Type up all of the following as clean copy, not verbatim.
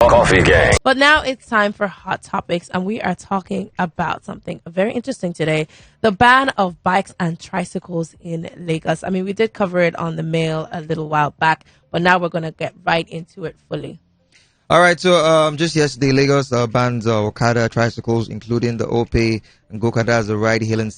Koffee gang. But now it's time for Hot Topics, and we are talking about something very interesting today: the ban of bikes and tricycles in Lagos. I mean, we did cover it on the Mail a little while back, but now we're going to get right into it fully. All right, so just yesterday, Lagos banned Okada tricycles, including the OPay and Gokada as a ride-hailing,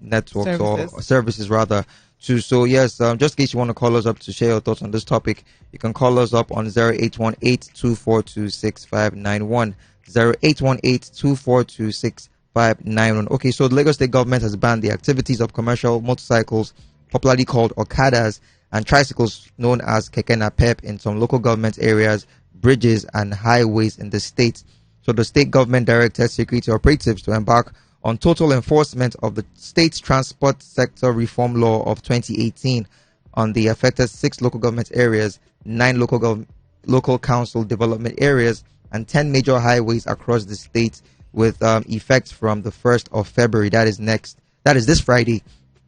networks or services rather. So yes, just in case you want to call us up to share your thoughts on this topic, you can call us up on 0818-242-6591. 0818-242-6591. Okay, so the Lagos State government has banned the activities of commercial motorcycles, popularly called Okadas, and tricycles known as Keke Napep in some local government areas, bridges and highways in the state. So the state government directed security operatives to embark on total enforcement of the state's transport sector reform law of 2018 on the affected 6 local government areas, 9 local council development areas, and 10 major highways across the state, with effect from the 1st of February. That is this Friday.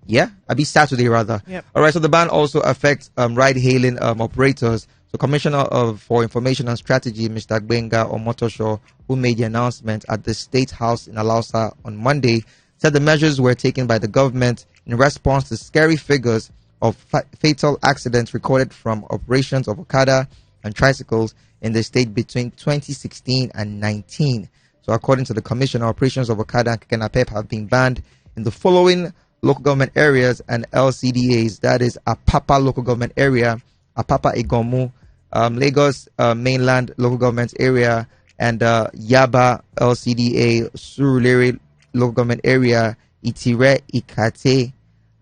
Yeah, I'll be Saturday rather. Yep. All right, so the ban also affects ride-hailing operators. So Commissioner for Information and Strategy, Mr. Gbenga Omotosho, who made the announcement at the State House in Alausa on Monday, said the measures were taken by the government in response to scary figures of fatal accidents recorded from operations of Okada and tricycles in the state between 2016 and 19. So according to the Commissioner, operations of Okada and Keke Napep have been banned in the following local government areas and LCDAs, that is Apapa local government area, Apapa Igomu, Lagos mainland local government area, and Yaba LCDA, Surulere local government area, Itire Ikate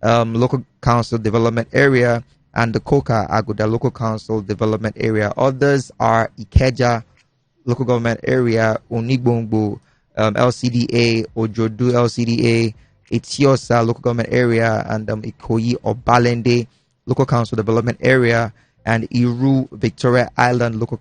local council development area, and the Koka Aguda local council development area. Others are Ikeja local government area, Onigbongbo LCDA, Ojodu LCDA, Etiosa local government area, and Ikoyi Obalende local council development area, and Iru Victoria Island local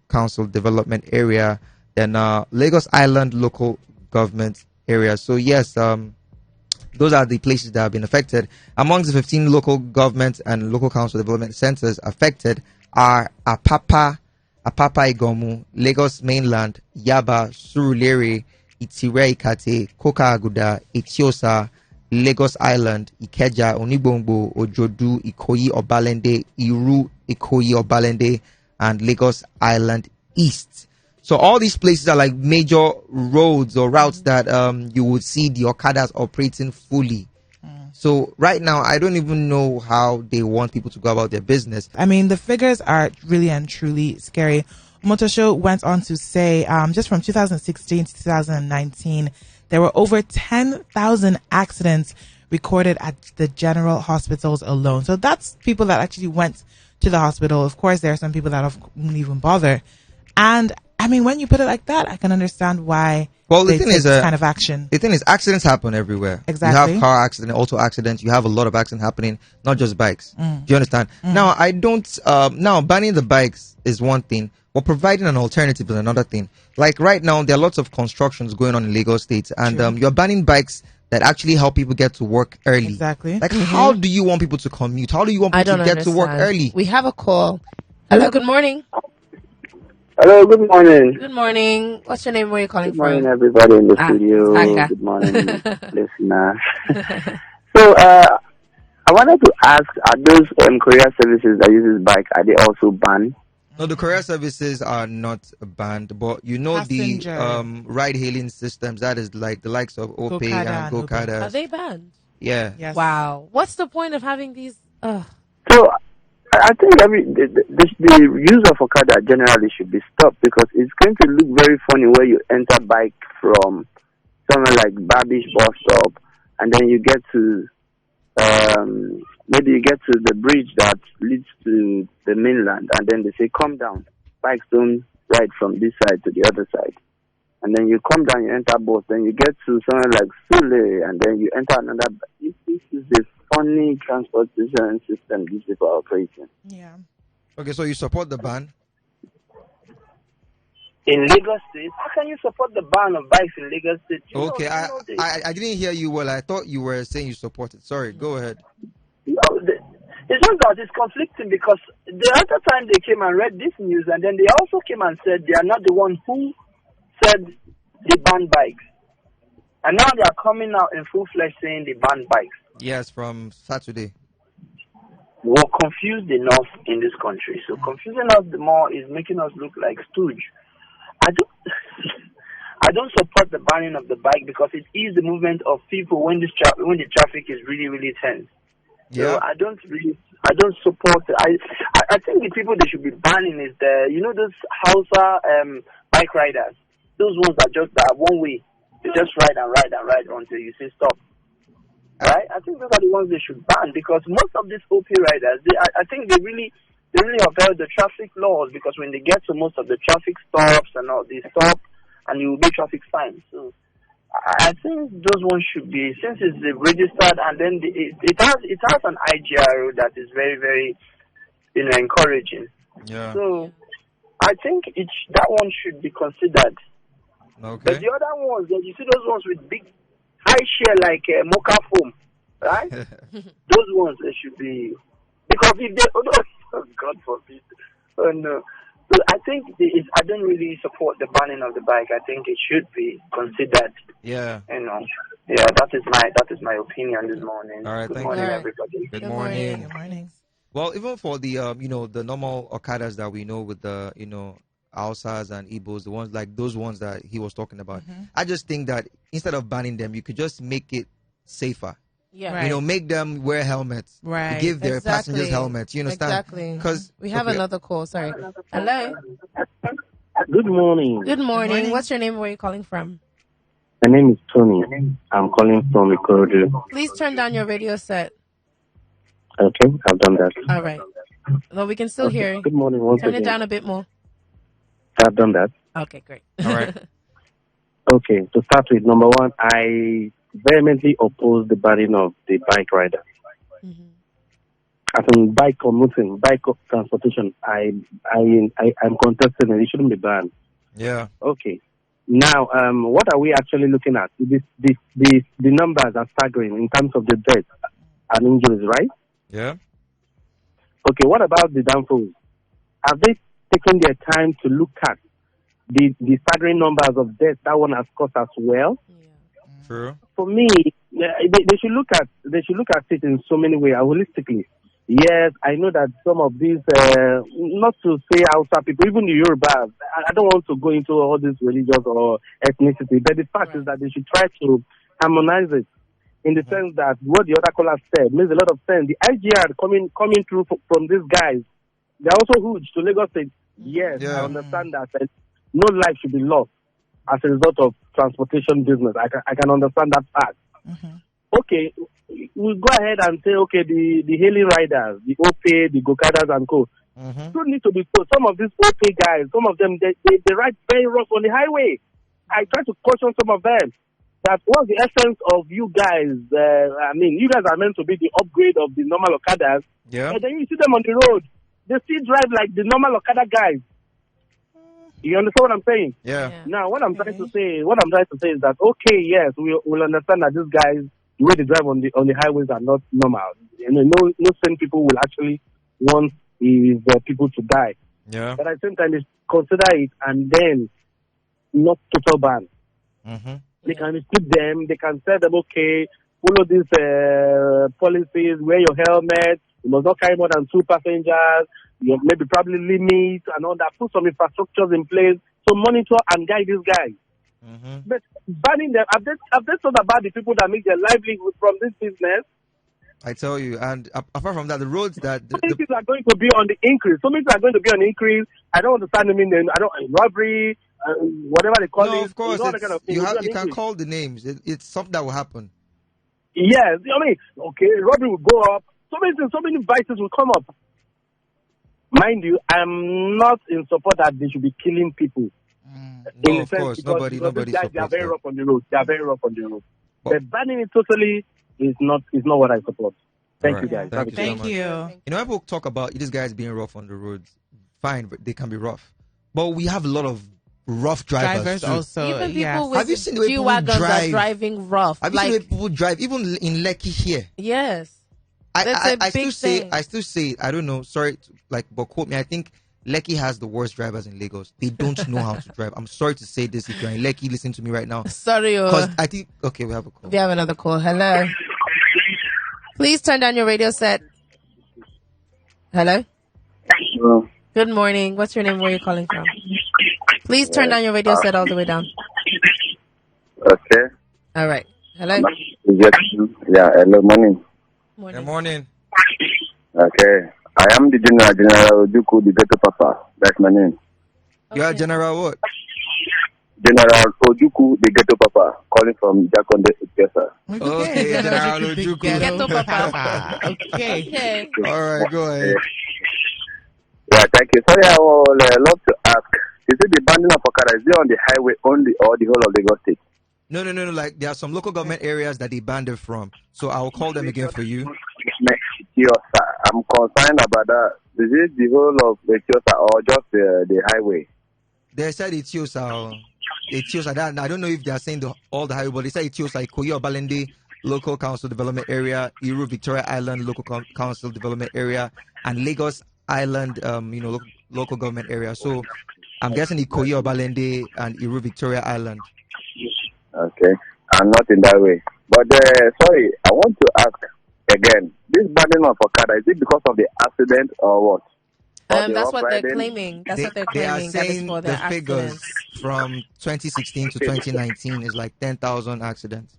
council development area, then Lagos Island local government area. So yes, those are the places that have been affected. Among the 15 local government and local council development centers affected are Apapa Igomu, Lagos Mainland, Yaba, Surulere, Itire Ikate, Koka Aguda, Etiosa, Lagos Island, Ikeja, Onigbongbo, Ojodu, Ikoyi Obalende, Iru, Ikoyi Obalende, and Lagos Island East. So all these places are like major roads or routes that you would see the Okadas operating fully. So right now, I don't even know how they want people to go about their business. I mean, the figures are really and truly scary. Motosho went on to say, just from 2016 to 2019, there were over 10,000 accidents recorded at the general hospitals alone. So that's people that actually went to the hospital. Of course, there are some people that won't even bother. And I mean, when you put it like that, I can understand why they take this kind of action. The thing is, accidents happen everywhere. Exactly. You have car accidents, auto accidents. You have a lot of accidents happening, not just bikes. Do you understand? Now, I don't. Now, banning the bikes is one thing, but providing an alternative is another thing. Like right now, there are lots of constructions going on in Lagos State, and you're banning bikes that actually help people get to work early. Exactly. Like, how do you want people to commute? How do you want people to get to work early? We have a call. Hello, good morning. Hello, good morning. Good morning. What's your name? Where are you calling from? Good morning, everybody in the studio. Saka. Good morning, listeners. So, I wanted to ask, are those courier services that uses bike, are they also banned? No, the courier services are not banned, but you know Passenger. the ride-hailing systems, that is like the likes of OPay and Gokada. Are they banned? Yeah. Yes. Wow. What's the point of having these? So, I think the use of Okada generally should be stopped, because it's going to look very funny where you enter bike from somewhere like Babish bus stop, and then you get to maybe you get to the bridge that leads to the mainland, and then they say come down. Bikes don't ride from this side to the other side, and then you come down, you enter both, then you get to somewhere like Sule, and then you enter another. This is the funny transportation system these people are operating. Yeah. Okay, so you support the ban? In Lagos State, how can you support the ban of bikes in Lagos State? Okay, I didn't hear you well. I thought you were saying you support it. Sorry, go ahead. No, It's just that it's conflicting because the other time they came and read this news, and then they also came and said they are not the one who said they ban bikes. And now they are coming out in full fledged saying they ban bikes. Yes, from Saturday. We're confused enough in this country. So confusing us the more is making us look like stooge. I don't I don't support the banning of the bike because it is the movement of people when the traffic is really, really tense. Yeah. So I don't support it. I think the people they should be banning is those Hausa bike riders. Those ones that just that one way. They just ride and ride and ride until you say stop. Right? I think those are the ones they should ban because most of these OP riders, I think they really upheld the traffic laws because when they get to most of the traffic stops and all, they stop and you obey traffic signs. So I think those ones should be, since it's registered and then it has an IGR that is very, very encouraging. Yeah. So I think that one should be considered. Okay. But the other ones, you see those ones with big high share like mocha foam, right? Those ones they should be, because if they oh God forbid, oh no. So I think I don't really support the banning of the bike. I think it should be considered. Yeah. Yeah, that is my opinion this morning. All right, Good thank morning, you. everybody. Good morning. Good morning. Well, even for the the normal Okadas that we know with the Hausas and Igbos, the ones like those ones that he was talking about. I just think that instead of banning them, you could just make it safer. Yeah. Right. Make them wear helmets. Right. Give their passengers helmets. You understand? Exactly. Because we have another call. Sorry. Hello. Good morning. Good morning. What's your name? Where are you calling from? My name is Tony. I'm calling from Ikorodu. Please turn down your radio set. Okay, I've done that. All right. No, we can still hear you. Good morning once Turn again. it down a bit more. I've done that. Okay, great. all right. Okay, to start with, number one, I vehemently oppose the banning of the bike rider. As in bike commuting, bike transportation, I'm contesting it. It shouldn't be banned. Yeah. Okay. Now, what are we actually looking at? The numbers are staggering in terms of the deaths and injuries, right? Yeah. Okay, what about the downfalls? Have they taken their time to look at the staggering numbers of deaths that one has caused as well? True. For me, they should look at it in so many ways, holistically. Yes, I know that some of these, not to say outside people, even the Yorubas, I don't want to go into all this religious or ethnicity, but the fact is that they should try to harmonize it in the sense that what the other caller said makes a lot of sense. The IGR coming through from these guys, they're also huge to Lagos State. Yes, I understand that no life should be lost as a result of transportation business. I can understand that part. Okay, we'll go ahead and say, okay, the hailing riders, the OP, the go-karters and co. Don't need to be so. Some of these OP guys, some of them, they ride very rough on the highway. I try to caution some of them that what's the essence of you guys? You guys are meant to be the upgrade of the normal Okadas. Yeah. And then you see them on the road. They still drive like the normal Okada guys. You understand what I'm saying? Yeah. Now, what I'm trying to say is that, okay, yes, we'll understand that these guys, the way they drive on the highways are not normal. No sane people will actually want people to die. Yeah. But at the same time, they consider it and then not total ban. They can restrict them. They can tell them, okay, follow these policies, wear your helmet, you must not carry more than 2 passengers, you maybe probably limit and all that, put some infrastructures in place, so monitor and guide these guys. But banning them, have they thought about the people that make their livelihood from this business? I tell you, and apart from that, the roads that... So many things are going to be on the increase. I don't understand them robbery, whatever they call it. No, of course, kind of you can call the names. It's something that will happen. Yes, okay, robbery will go up. So many vices will come up. Mind you, I'm not in support that they should be killing people. No, of course, nobody these guys, they are very that. rough on the road. But banning it totally is not what I support. Thank you, guys. Thank you. People talk about these guys being rough on the roads. Fine, but they can be rough. But we have a lot of rough drivers too. Also. Even people with have you seen the way people G-Wagons drive? are driving rough. Have you seen the way people drive? Even in Lekki here. Yes. I still say, I don't know. Sorry, but quote me. I think Lekki has the worst drivers in Lagos. They don't know how to drive. I'm sorry to say this. If you're in Lekki, listen to me right now. Sorry, because I think we have a call. We have another call. Hello. Please turn down your radio set. Hello. Hello. Good morning. What's your name? Where are you calling from? Please turn down your radio set all the way down. Okay. All right. Hello. Yeah. Hello. Morning. Good morning. Okay. I am the General Ojuku, the Ghetto Papa. That's my name. You are General what? General Ojuku, the Ghetto Papa, calling from Jakonde, Ikesa. Okay, General Ojuku. Ghetto Papa. Okay. All right, go ahead. Yeah, thank you. Sorry, I would love to ask, is it the banning of Okada, is it on the highway only or the whole of Lagos State? No. Like, there are some local government areas that they banned it from. So I will call them again for you. I'm concerned about that. Is it the whole of Etiosa or just the highway? They said Etiosa. I don't know if they are saying all the highway, but they said Etiosa, Ikoyi Obalende Local Council Development Area, Iru Victoria Island Local Council Development Area, and Lagos Island, local government area. So I'm guessing Ikoyi Obalende and Iru Victoria Island. Okay, I'm not in that way. But sorry, I want to ask again. This banning of Okada, is it because of the accident or what? That's what they're claiming. That's what they're claiming. They are saying for the figures accidents. from 2016 to 2019 is like 10,000 accidents.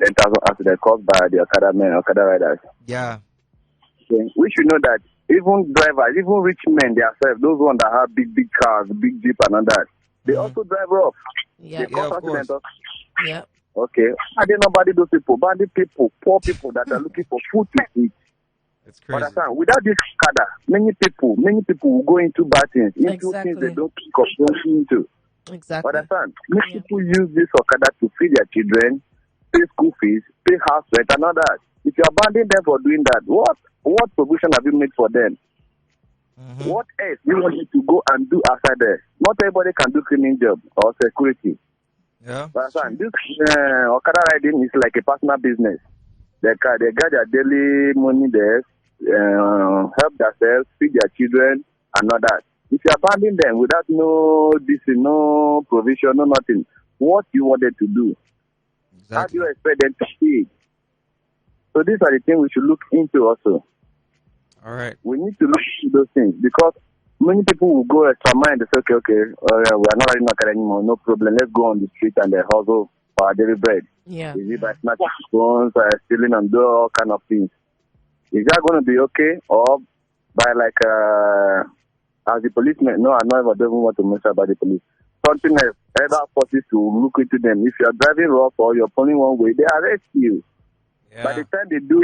10,000 accidents caused by the Okada riders. Yeah. Okay. We should know that even drivers, even rich men themselves, those ones that have big cars, big jeep and all that, they also drive rough. Yeah. They cause accidents. Yeah. Okay. Are there nobody those people, bandit people, poor people that are looking for food to eat? It's crazy. Understand? Without this Okada, many people will go into bad things, into things they don't think of going into. Exactly. Understand? Many people use this Okada to feed their children, pay school fees, pay house rent, and all that. If you abandon them for doing that, what provision have you made for them? Mm-hmm. What else do you want them to go and do outside there? Not everybody can do cleaning job or security. Yeah. Understand? This Okada riding is like a personal business. They get their daily money there, help themselves, feed their children, and all that. If you abandon them without no provision, no nothing, what do you want them to do? Exactly. How do you expect them to feed? So these are the things we should look into also. All right. We need to look into those things because many people will go extra mile and say, okay, we are not riding Okada anymore, no problem. Let's go on the street and hustle for our daily bread. Yeah. Is it by snatching phones, stealing and do all kind of things? Is that going to be okay? Or by as the policeman? No, I don't even want to mention about the police. Something else, other forces to look into them. If you are driving rough or you're pulling one way, they arrest you. Yeah. By the time they do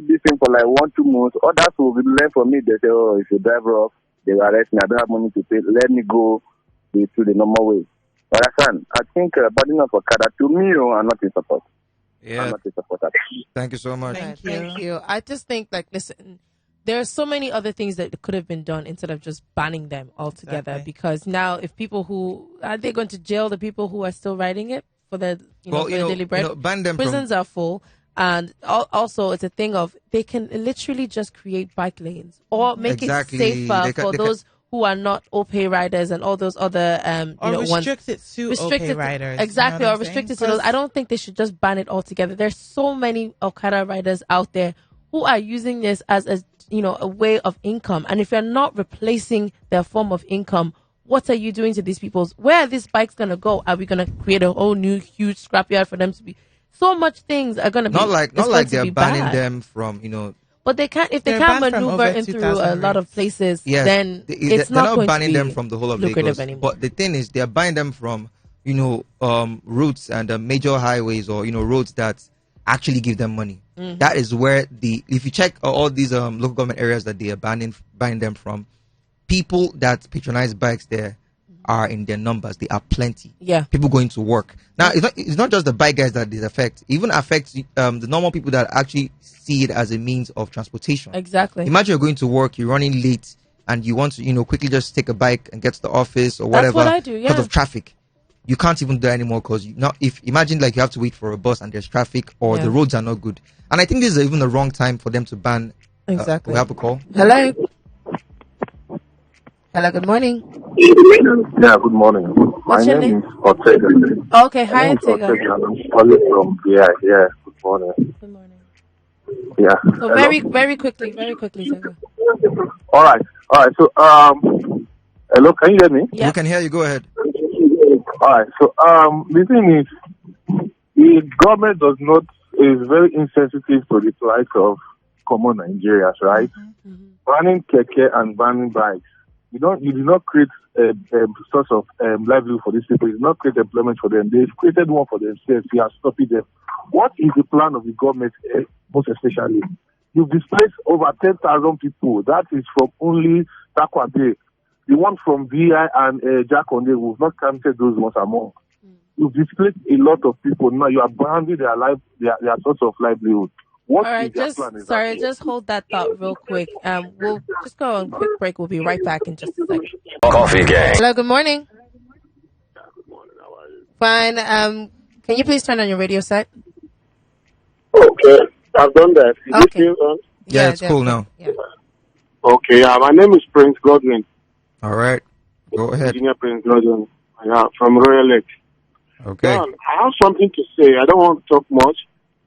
this thing for like 1-2 months, others will learn from me. They say, oh, if you drive rough, they will arrest me. I don't have money to pay. Let me go to the normal way. But I think burden of Okada, to me, I'm not in support. Yeah. I'm not in support. Thank you so much. Thank you. I just think, listen, there are so many other things that could have been done instead of just banning them altogether. Exactly. Because now, if people who are they going to jail the people who are still riding it for their for their daily bread? Ban them. Prisons are full. And also, it's a thing of they can literally just create bike lanes or make it safer for those who are not OPay riders and all those other restrict it to OPay riders. Exactly, or restrict it to those. I don't think they should just ban it altogether. There's so many Okada riders out there who are using this as a way of income. And if you're not replacing their form of income, what are you doing to these people? Where are these bikes gonna go? Are we gonna create a whole new huge scrapyard for them to be? So much things are going to be not like they're banning them from But they can't if they can't maneuver in through a lot of places. Yes, then they're not going banning to be them from the whole of lucrative Lagos. anymore. But the thing is, they're banning them from routes and major highways or roads that actually give them money. Mm-hmm. That is where if you check all these local government areas that they are banning them from, people that patronize bikes there are in their numbers. They are plenty. Yeah. People going to work. Now, it's not just the bike guys that this affects. It even affects the normal people that actually see it as a means of transportation. Exactly. Imagine you're going to work, you're running late, and you want to, quickly just take a bike and get to the office or whatever. That's what I do, yeah. Because of traffic. you can't even do that anymore because if imagine like you have to wait for a bus and there's traffic or the roads are not good. And I think this is even the wrong time for them to ban. Exactly. We have a call. Hello. Hello. Good morning. Yeah, good morning. What's your name? Is Ortega. Okay. Hi, Ortega. I'm calling from yeah. Good morning. Good morning. Yeah. So very quickly, Ortega. All right. So hello, can you hear me? Yeah. We can hear you. Go ahead. All right. So the thing is, the government is very insensitive to the plight of common Nigerians, right? Mm-hmm. Banning keke and banning bikes. You do not create a source of livelihood for these people. You do not create employment for them. They've created one for themselves. You are stopping them. What is the plan of the government, most especially? You've displaced over 10,000 people. That is from only Takwa Bay. The one from VI and Jakonde, we've not counted those ones among. You've displaced a lot of people. Now you are bounding their source of livelihood. All right, just hold that thought real quick. We'll just go on a quick break. We'll be right back in just a second. Coffee Gang. Hello, good morning. Good morning. How are you? Fine. Can you please turn on your radio set? Okay, I've done that. Is Okay. it still on? Yeah, it's cool now. Yeah. Okay, my name is Prince Godwin. All right. Go ahead. Engineer Prince Godwin. Yeah, from Royal Lake. Okay. Now, I have something to say. I don't want to talk much.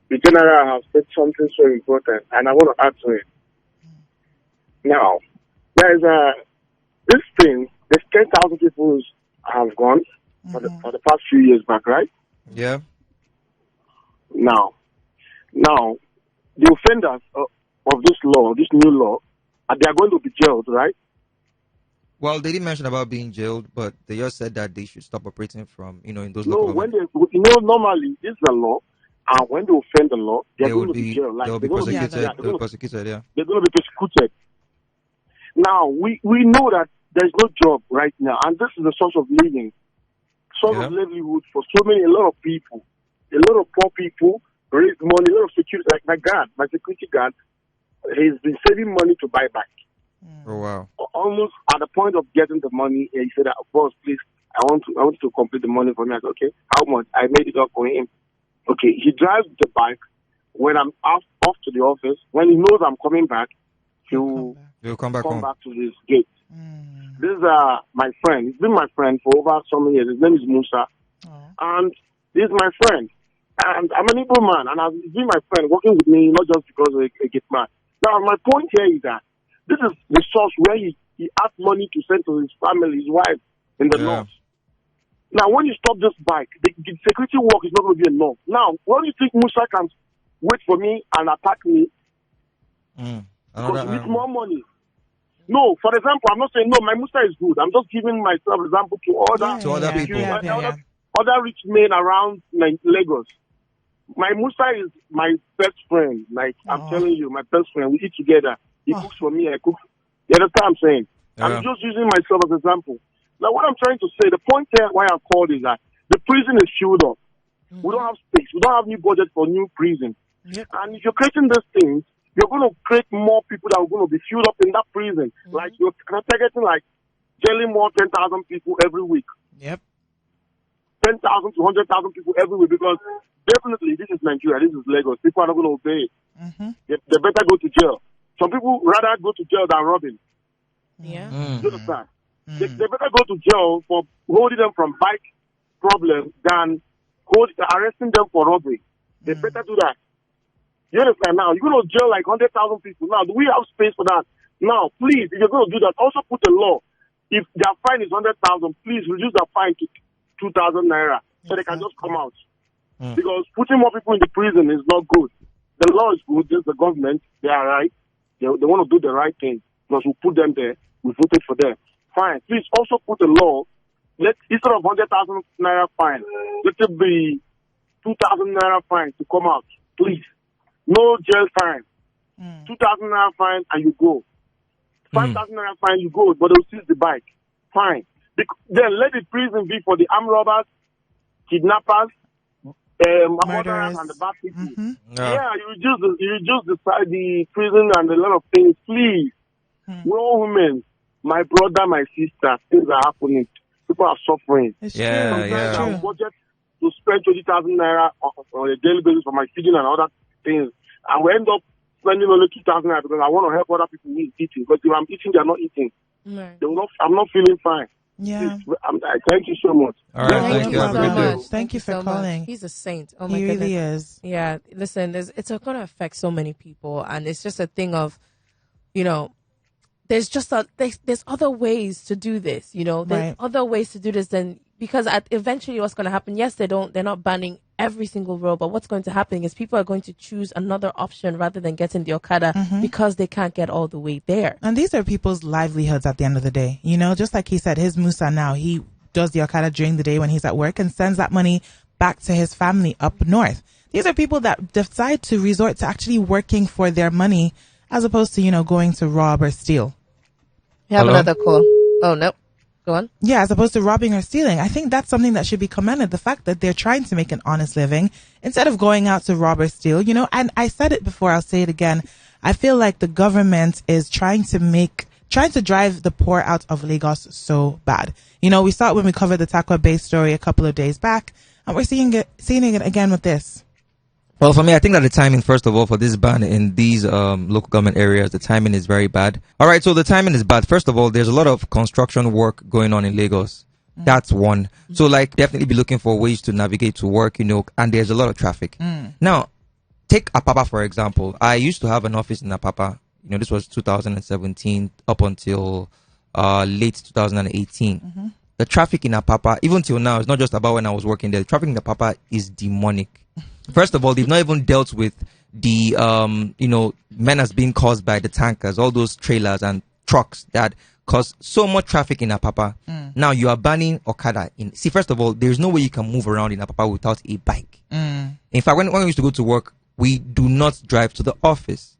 The general has said something so important, and I want to add to it. Now, there is this thing. There's 10,000 people have gone for the past few years back, right? Yeah. Now, the offenders of this law, this new law, they are going to be jailed, right? Well, they didn't mention about being jailed, but they just said that they should stop operating from, in those No, local when government. normally this is the law, and when they offend the law, they're going to be jailed. They will be prosecuted. They'll be prosecuted. Yeah. They're going to be persecuted. Now, we know that there's no job right now, and this is the source of living, of livelihood for a lot of people. A lot of poor people raise money, a lot of security, like my security guard, he's been saving money to buy back. Oh, wow. Almost at the point of getting the money, he said, boss, please, I want you to complete the money for me. I said, okay, how much? I made it up for him. Okay, he drives the bike. When I'm off to the office, when he knows I'm coming back, he'll come back to his gate. This is my friend. He's been my friend for over so many years. His name is Musa. And he's my friend. And I'm an Igbo man, and he's been my friend, working with me, not just because of a gate man. Now, my point here is that this is the source where he has money to send to his family, his wife, in the north. Now, when you stop this bike, the security work is not going to be enough. Now, what do you think Musa can wait for me and attack me? Because he needs more money. No, for example, I'm not saying, no, my Musa is good. I'm just giving myself example to other people. Other rich men around Lagos. My Musa is my best friend. Like, I'm telling you, my best friend. We eat together. He cooks for me, I cook. You understand what I'm saying? I'm just using myself as an example. Now, what I'm trying to say, the point here why I called is that the prison is filled up. We don't have space. We don't have new budget for new prison. And if you're creating these things, you're going to create more people that are going to be filled up in that prison. Like, you're targeting, like, jailing more 10,000 people every week. 10,000 to 100,000 people every week, because definitely this is Nigeria, this is Lagos. People are not going to obey. They better go to jail. Some people rather go to jail than robbing. You understand? They better go to jail for holding them from bike problems than arresting them for robbery. They better do that. You understand now? You're going to jail like 100,000 people. Now, do we have space for that? Now, please, if you're going to do that, also put a law. If their fine is 100,000, please reduce their fine to 2,000 naira so they can just come out. Because putting more people in the prison is not good. The law is good. Just the government, they are right. They want to do the right thing. Because we put them there. We voted for them. Fine. Please also put a law. Instead of 100,000 naira fine, let it be 2,000 naira fine to come out. Please. No jail fine. 2,000 naira fine and you go. 5,000 naira fine, you go, but they'll seize the bike. Fine. Then let the prison be for the armed robbers, kidnappers, murderers, and the bad people. You reduce the prison and a lot of things. Please, we're all women. My brother, my sister, things are happening. People are suffering. It's Yeah, true. Sometimes yeah. I will budget to spend 20,000 naira on a daily basis for my feeding and other things. And we end up spending only 2,000 naira because I want to help other people who is eating. But if I'm eating, they're not eating. Right. I'm not feeling fine. Yeah. Please, thank you so much. All right, Thank thank you you. Have a so good day. much. Thank you for so calling. much. He's a saint. Oh my He goodness. really is. Yeah. Listen, it's going to affect so many people, and it's just a thing of, there's just there's other ways to do this. There's Right. other ways to do this than because eventually what's going to happen? Yes, they're not banning every single road, but what's going to happen is people are going to choose another option rather than getting the Okada because they can't get all the way there. And these are people's livelihoods at the end of the day. Just like he said, his Musa now, he does the Okada during the day when he's at work and sends that money back to his family up north. These are people that decide to resort to actually working for their money as opposed to, going to rob or steal. You have Hello? another call. Oh, no. Go on. Yeah, as opposed to robbing or stealing. I think that's something that should be commended. The fact that they're trying to make an honest living instead of going out to rob or steal, and I said it before, I'll say it again. I feel like the government is trying to drive the poor out of Lagos so bad. We saw it when we covered the Takwa Bay story a couple of days back, and we're seeing it again with this. Well, for me, I think that the timing, first of all, for this ban in these local government areas, the timing is very bad. All right, so the timing is bad. First of all, there's a lot of construction work going on in Lagos. That's one. So, definitely be looking for ways to navigate to work, and there's a lot of traffic. Now, take Apapa, for example. I used to have an office in Apapa. This was 2017 up until late 2018. The traffic in Apapa, even till now, is not just about when I was working there. The traffic in Apapa is demonic. First of all, they've not even dealt with the, menace being caused by the tankers, all those trailers and trucks that cause so much traffic in Apapa. Now you are banning Okada. See, first of all, there's no way you can move around in Apapa without a bike. In fact, when we used to go to work, we do not drive to the office.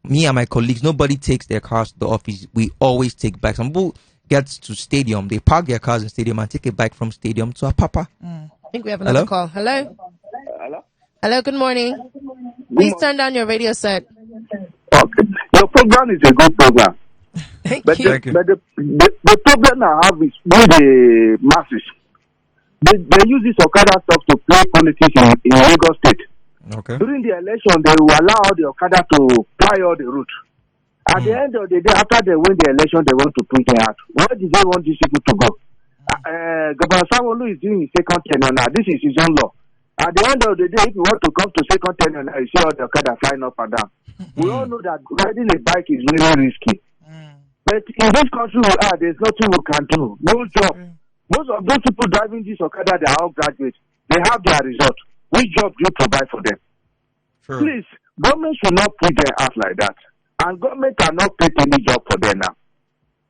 Me and my colleagues, nobody takes their cars to the office. We always take bikes. Some people get to stadium, they park their cars in stadium and take a bike from stadium to Apapa. I think we have another call. Hello? Hello? Hello, good morning. Please turn down your radio set. Okay. Your program is a good program. Thank But, you. Thank you. but the problem I have is with the masses. They use this Okada stuff to play politics in Lagos State. Okay. During the election, they will allow the Okada to ply all the route. At the end of the day, after they win the election, they want to put it out. Where did they want these people to go? Governor Sanwo-Olu is doing his second tenure now. This is his own law. At the end of the day, if you want to come to second tenure now, you see all the Okada flying up and down. We all know that riding a bike is really risky. But in this country we are, there's nothing we can do. No job. Most of those people driving this Okada, they are all graduates. They have their result. Which job do you provide for them? Sure. Please, government should not put them out like that. And government cannot create any job for them now.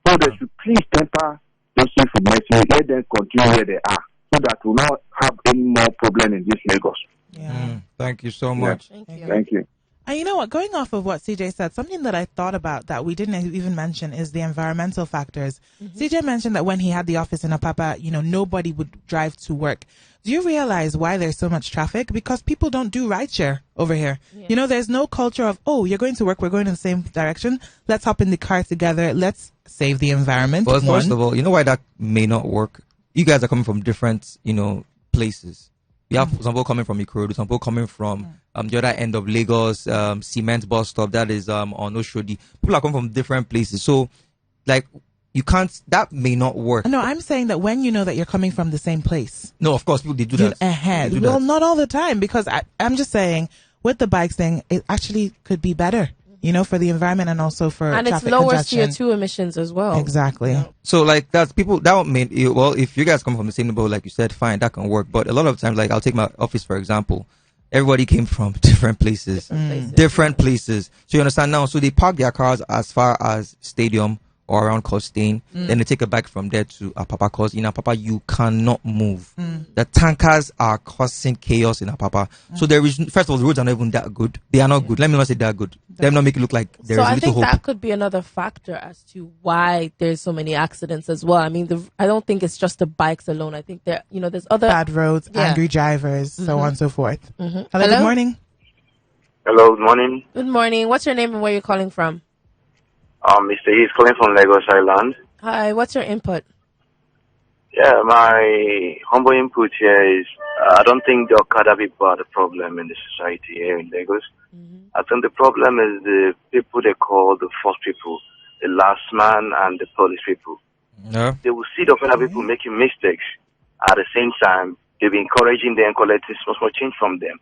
So they should please temper those people mercy, let them continue where they are, so that we will not have any more problem in this Lagos. Yeah. Thank you so much. Thank you. Thank you. And you know what? Going off of what CJ said, something that I thought about that we didn't even mention is the environmental factors. CJ mentioned that when he had the office in Apapa, nobody would drive to work. Do you realize why there's so much traffic? Because people don't do rideshare over here. Yeah. There's no culture of, oh, you're going to work, we're going in the same direction. Let's hop in the car together. Let's save the environment. Well, first of all, you know why that may not work? You guys are coming from different, places. You have some people coming from Ikorodu, some people coming from the other end of Lagos, cement bus stop that is on Oshodi. People are coming from different places. So, you can't, that may not work. No, I'm saying that when you know that you're coming from the same place. No, of course, people, they do that. Ahead. They do Well, that. not all the time, because I'm just saying with the bikes thing, it actually could be better, for the environment and also for And it's traffic lower congestion. CO2 emissions as well. Exactly. So that's people that would mean, well, if you guys come from the same neighborhood, like you said, fine, that can work. But a lot of times, I'll take my office for example. Everybody came from different places. Different places. So you understand now? So they park their cars as far as Stadium or around Costain. Then they take a bike from there to Apapa, because in Apapa you cannot move. The tankers are causing chaos in Apapa. So there is, first of all, the roads are not even that good. They are not good. Let me not say they are good. Let me not make it look like there So is I little think hope. that could be another factor as to why there's so many accidents as well. I mean, I don't think it's just the bikes alone. I think there's other Bad roads, Yeah. angry drivers, so on and so forth. Hello, Hello? good morning. Hello, good morning. Good morning. What's your name and where you're calling from? Mr. He's calling from Lagos Island. Hi. What's your input? Yeah, my humble input here is I don't think the Okada people are the problem in the society here in Lagos. I think the problem is the people they call the first people, the last man and the police people. Yeah. They will see the Okada people making mistakes. At the same time, they'll be encouraging them, collecting small change from them.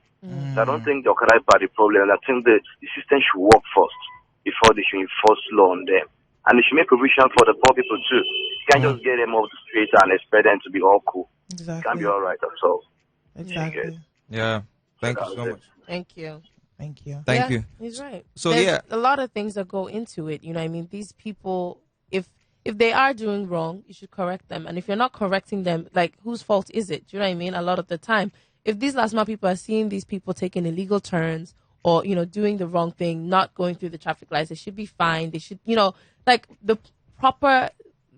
So I don't think the Okada people are the problem. I think the system should work first before they should enforce law on them. And they should make provision for the poor people too. You can't just get them off the street and expect them to be all cool. Exactly. It can't be all right, that's all. Exactly. Yeah. Thank you so much. Thank you. Thank you. Thank Yeah, you. He's right. So, There's a lot of things that go into it. You know what I mean? These people, if they are doing wrong, you should correct them. And if you're not correcting them, like, whose fault is it? Do you know what I mean? A lot of the time, if these last mile people are seeing these people taking illegal turns or, you know, doing the wrong thing, not going through the traffic lights, they should be fined. They should, you know, like, the proper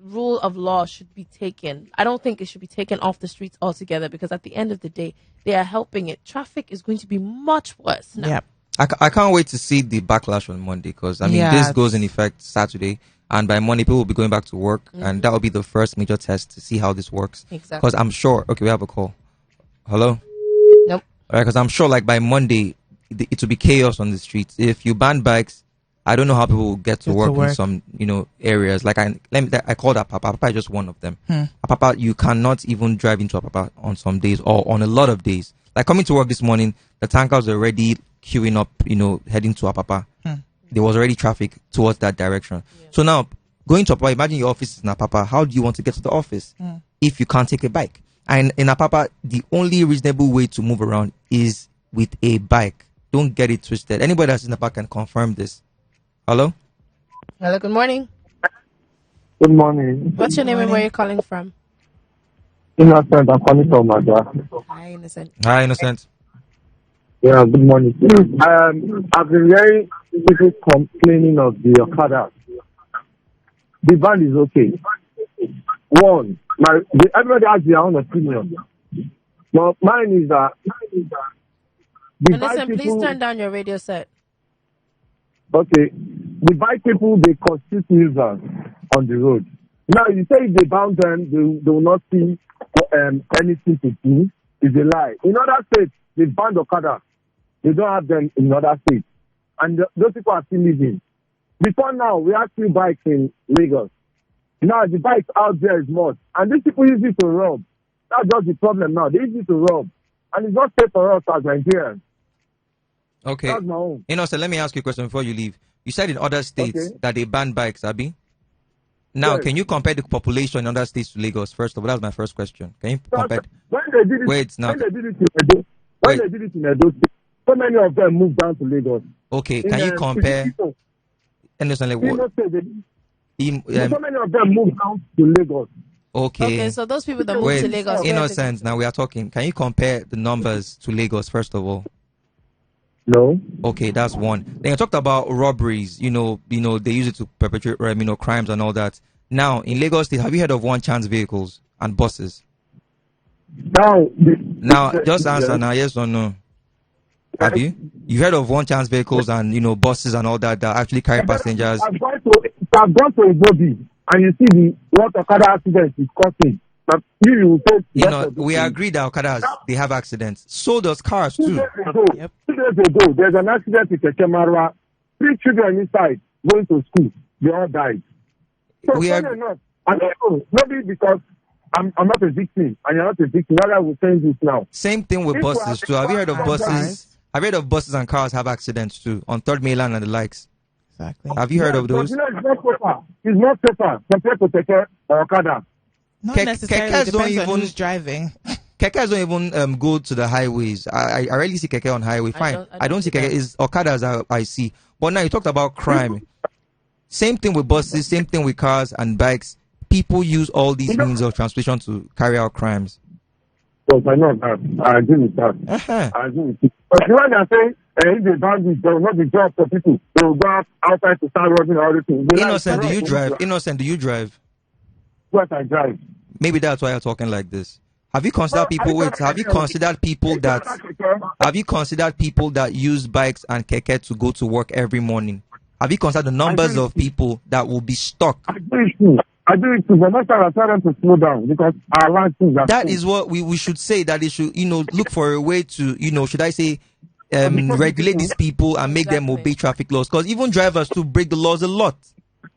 rule of law should be taken. I don't think it should be taken off the streets altogether, because at the end of the day, they are helping it. Traffic is going to be much worse now. Yep. I can't wait to see the backlash on Monday, because I mean this goes in effect Saturday, and by Monday people will be going back to work, and that will be the first major test to see how this works. Exactly. Because I'm sure. Okay, we have a call. Hello. Nope. All right, because I'm sure like by Monday it will be chaos on the streets. If you ban bikes, I don't know how people will get to work in some areas. Like I called Apapa. Apapa is just one of them. Apapa, you cannot even drive into Apapa on some days or on a lot of days. Like coming to work this morning, the tankers were already queuing up, heading to Apapa. There was already traffic towards that direction. Yeah. So now, going to Apapa, imagine your office is in Apapa. How do you want to get to the office if you can't take a bike? And in Apapa, the only reasonable way to move around is with a bike. Don't get it twisted. Anybody that's in Apapa can confirm this. Hello? Hello, good morning. Good morning. What's your name and where you're calling from? Innocent, I'm calling from Madra. Hi, Innocent. Hi, Innocent. Yeah, good morning. I've been hearing people complaining of the Okada. The van is okay. One, everybody has their own opinion. But mine is that Innocent, please turn down your radio set. Okay, the bike people, they constitute nuisance on the road. Now, you say if they bound them, they will not see anything to do. It's a lie. In other states, they banned Okada. They don't have them in other states. And those people are still living. Before now, we have few bikes in Lagos. Now, the bikes out there is much. And these people use it to rob. That's just the problem now. They use it to rob. And it's not safe for us as Nigerians. Okay. That's my own. Innocent, let me ask you a question before you leave. You said in other states that they ban bikes, Abi? Now, can you compare the population in other states to Lagos? First of all, that's my first question. Can you compare? When they did it, Wait, now. When they did it in Edo State, so many of them moved down to Lagos. Okay, can you compare? Innocent, like what? So many of them moved down to Lagos. Okay, so those people that moved to Lagos. Innocent, now we are talking. Can you compare the numbers to Lagos, first of all? No. Okay, that's one. Then you talked about robberies. They use it to perpetrate, crimes and all that. Now, in Lagos State, have you heard of one chance vehicles and buses? Now, just answer now, yes or no. Have you? You heard of one chance vehicles and buses and all that actually carry passengers? I've gone to Ibobi and you see what Okada accident is causing. But we agree that Okadas they have accidents. So does cars too. 2 days ago, there's an accident with a Kemarwa. 3 children inside going to school. They all died. So maybe because I'm not a victim and you're not a victim. Why are we saying this now? Same thing with buses too. Have you heard of buses? Have you heard of buses and cars have accidents too on Third Mainland and the likes? Exactly. Have you heard of those? It's not safer compared to Teke or Okada. Not necessarily. It depends on who's driving. Kekes don't even go to the highways. I rarely see Keke on highway. Fine. I don't see Keke. It's Okadas I see. But now you talked about crime. Same thing with buses, same thing with cars and bikes. People use all these means of transportation to carry out crimes. Yes, I know that. I agree with that. I agree with it. But when they're saying, if they ban this, they will not be job for people. They will go outside to start running all these things. Innocent, do you drive? Innocent, do you drive? Yes, I drive. Maybe that's why you're talking like this. Have you considered people? Have you considered people that? Have you considered people that use bikes and keke to go to work every morning? Have you considered the numbers of people that will be stuck? I do it too, but most times I tell them to slow down because our licenses are That full. is what we should say, that they should, look for a way to, should I say, regulate these people and make them obey traffic laws. Because even drivers too break the laws a lot.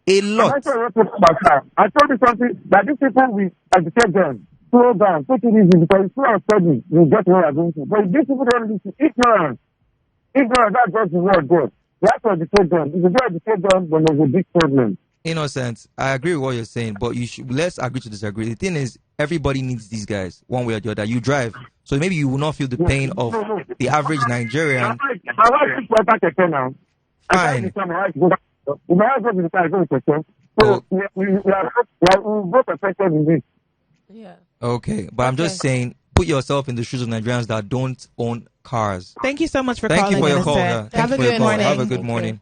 A lot. I told you something that these people will educate them. Slow down, take it easy because it's slow and steady. You get what you're going to. But these people don't listen. Ignorance, that's just the word God. You have to educate them. If you don't educate them, then there's a big problem. Innocent, I agree with what you're saying, but let's agree to disagree. The thing is, everybody needs these guys, one way or the other. You drive, so maybe you will not feel the pain of the average Nigerian. My wife is better Keke now. Fine. My wife goes to the car, I go to Keke. So we are both affected in this. Yeah. Okay, but I'm just saying, put yourself in the shoes of Nigerians that don't own cars. Thank you so much for Thank calling. you for your Minister. call. Yeah. Have a good morning. Have a good morning.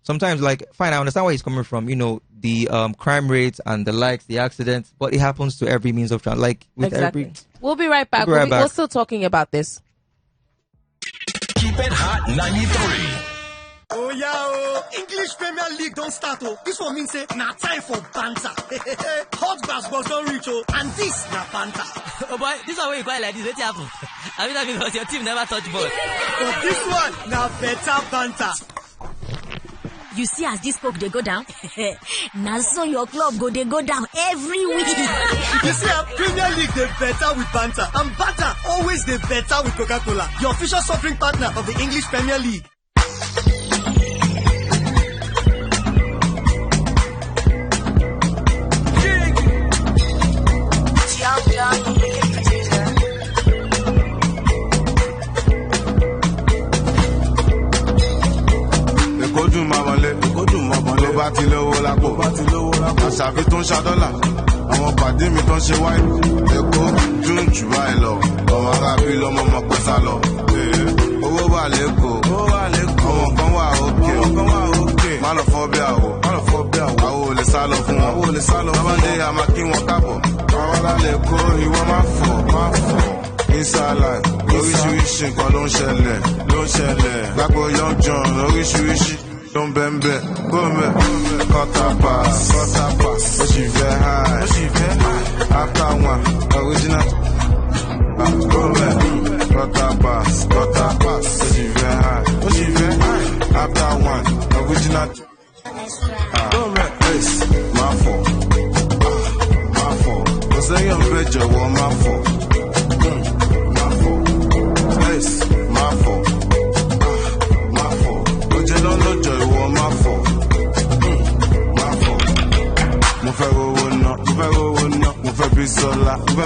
Sometimes, fine, I understand where he's coming from. The crime rates and the likes, the accidents, but it happens to every means of transport. Exactly. We'll be right back. We're still talking about this. Keep it hot, 93. Oh yeah, oh. English Premier League don't start. Oh, this one means say now time for banter. Hot basketball don't reach. Oh, and this na banter. Oh boy, this one way you quite like this. What happen? I mean, because your team never touch ball. But this one now better banter. You see as this poke they go down? Now so your club they go down every week. You see how Premier League they better with banter. And banter always they better with Coca-Cola, the official soft drink partner of the English Premier League. bá ti lówó lápò àṣàfi tó ń ṣàdọ́là àwọn pàdé mi tó ń ṣe wáyé èkó dùn jù báyìí lọ ọmọ arábí lọmọ mọ pẹ́ sá lọ owó wà lẹ́kọ̀ọ́ àwọn kan wà òkè má lọ fọ́ bí àwọ̀ àwọ̀ ò lè sá lọ fún wọn lábàdé àmà kí wọn kábọ̀ àwọn alálẹ̀ kó ìwọ má fọ̀ inside oríṣiríṣi nǹkan ló ń ṣẹlẹ̀ gbàgbọ́ young john oríṣiríṣi ló ń bẹ́ńbẹ́ gómẹ̀ quarter pass ó sì fẹ́ high after one original gómẹ̀ quarter pass ó sì fẹ́ high after one original gómẹ̀ ace máa fọ̀ kò sẹ́yìn ọ̀bẹ jọ̀wọ́ máa fọ̀. Mo fẹ́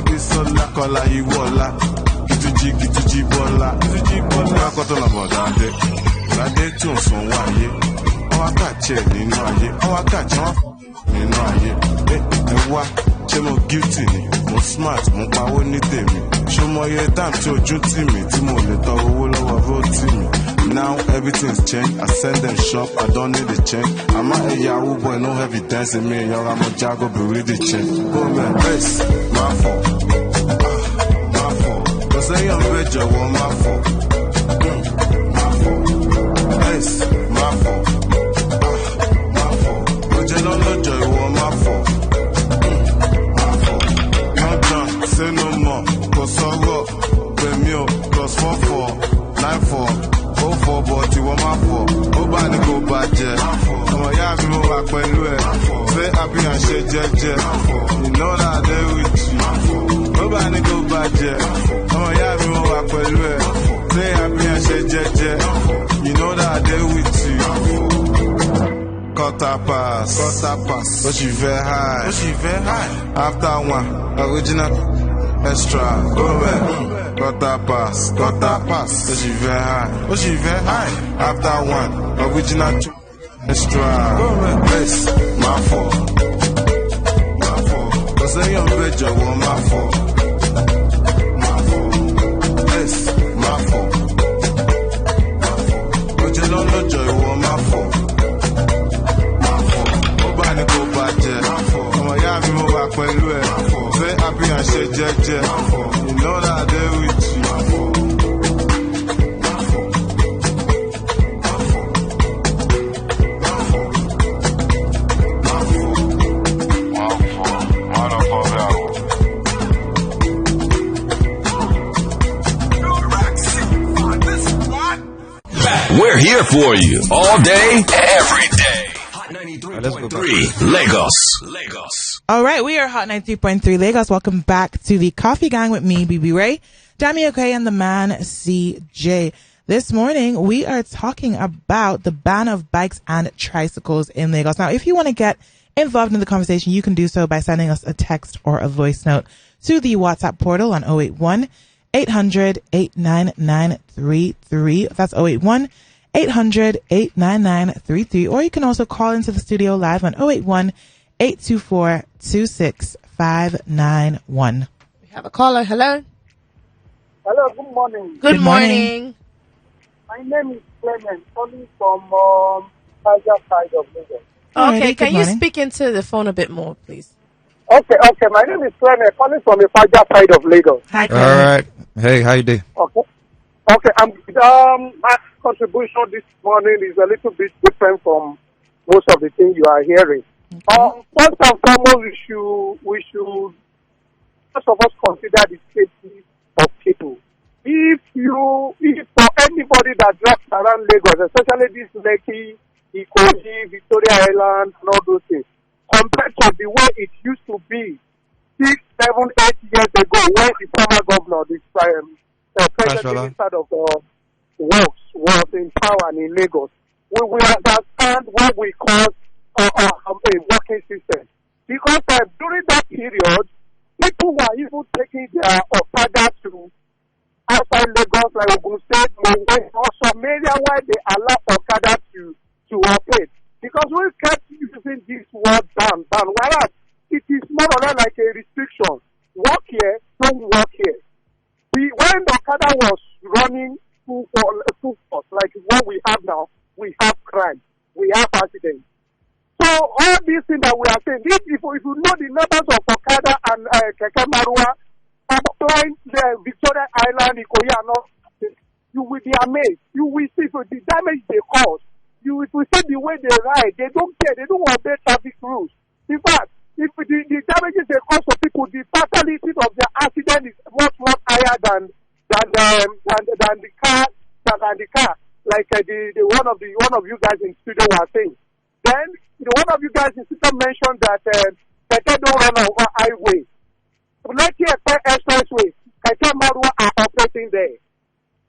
bí sọ́lá kọ́lá ìwọ́lá kìtújì bọ́lá lákọ́tọ̀ làbọ̀ dáadé tí ò ń san wáyé wọ́n wá kàtí ẹ̀ nínú ayé ẹ wá ṣé mo guilty ni mo smart mo pawó ní tèmi ṣó mọ iye time tí ojú tì mí tí mo lè tọrọ owó lọ́wọ́ rótì mi. Now everything's changed. I send them shop, I don't need a change. I'm not a Yahoo boy, no evidence in me. Young, I'm a Jago, be really change. Go man, race, my fault. Cause I am rich, I want my fault. Race, my fault. But you don't know joy, want my fault. Young John, say no more. Cause I rock, pay me up. Cause 4-4, 9-4. For but you want my fault. Nobody go budget. Ọmọ ya mi mo wà pẹ̀lú ẹ̀. Say happy and ṣe jẹ́jẹ́. You know that they with you. Nobody go budget. Ọmọ ya mi mo wà pẹ̀lú ẹ̀. Say happy and ṣe jẹ́jẹ́. You know that they with you. Quarter pass. Ó sì fẹ́ high. After one, original extra. Go back. Quarter pass. So she very high. After one, original extra. Yes, my fault. Cause I am better, well, my fault. Yes, my fault. But you don't know joy, well, my fault. Nobody go back there. I'm a yami move up when you say happy and say jeje. You know that they with you. We're here for you all day, every day. Hot 93.3 Lagos. All right, we are Hot 93.3 Lagos. Welcome back to the Coffee Gang with me, BB Ray, Dami Okay, and the man CJ. This morning, we are talking about the ban of bikes and tricycles in Lagos. Now, if you want to get involved in the conversation, you can do so by sending us a text or a voice note to the WhatsApp portal on 081-800-89933. That's 081-800-89933. Or you can also call into the studio live on 081-824-26591. We have a caller. Hello. Hello, good morning. Good morning. My name is Clement, calling from Niger side of Lagos. Okay, can you speak into the phone a bit more, please? Okay. My name is Clement, calling from the Niger side of Lagos. Hi, Clement. All right. Hey, how you doing? Okay. My contribution this morning is a little bit different from most of the things you are hearing. First and foremost, we should first of all consider the safety of people. If for anybody that drives around Lagos, especially this Lekki, Ikoyi, Victoria Island, and all those things, compared to the way it used to be 6, 7, 8 years ago, when the former governor, the president minister of works was in power in Lagos, we understand what we call a working system. Because during that period, people were even taking their Okada to outside Lagos, like Ogun State, or some area where they allow Okada to operate. Because we kept using this word ban, whereas it is more or less like a restriction. Work here, don't work here. When Okada was running full force, like what we have now, we have crime, we have accidents. So all these things that we are saying, if you know the numbers of Okada and Keke Marua, applying the Victoria Island, Ikoyi, and all, you will be amazed. You will see the damage they cause. You will see the way they ride. They don't care. They don't obey traffic rules. In fact, if the damages they cause for people, the fatality of their accident is much higher than the car. Like the one of you guys in studio were saying. Then one of you guys in studio mentioned that they don't run on highway. Lekki Expressway, Keke Marua are operating there.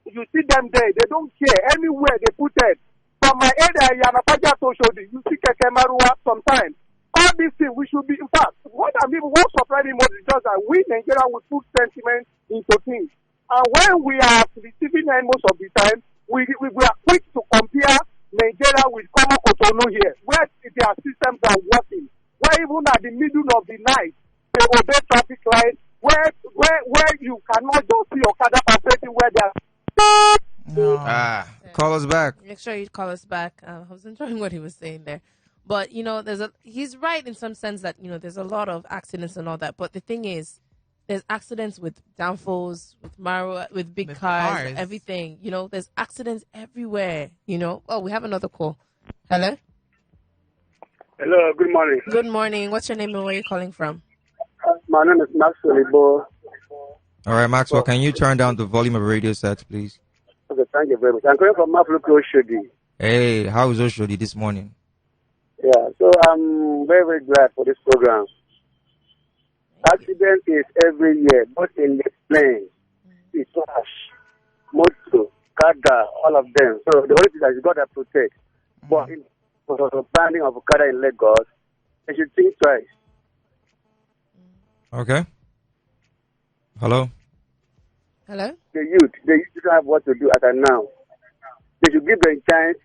You see them there, they don't care. Anywhere they put it. From my area, Yanapaja Toshodi, you see Keke Marua sometimes. All these things, we should be, in fact, what surprising most is just that we Nigerians will put sentiment into things. And when we are receiving them most of the time, we are quick to compare Nigeria with Common Cotonou here, where their systems are working. Where even at the middle of the night, they obey traffic lights, where you cannot just see Okada operating where they are. No. Call us back. Make sure you call us back. I was enjoying what he was saying there. But, he's right in some sense that, there's a lot of accidents and all that. But the thing is, there's accidents with downfalls, with big cars, everything. There's accidents everywhere, Oh, we have another call. Hello? Hello, good morning. Good morning. What's your name and where are you calling from? My name is Maxwell Ibo. All right, Maxwell, can you turn down the volume of radio sets, please? Okay, thank you very much. I'm calling from Mafluko Oshodi. Hey, how is Oshodi this morning? Yeah, so I'm very, very glad for this program. Accident is every year, both in the plane, the flash, motor, Okada, all of them. So the only thing that you got to protect. But in the banning of Okada in Lagos, they should think twice. Okay. Hello? Hello? The youth don't have what to do as of now. They should give them a chance,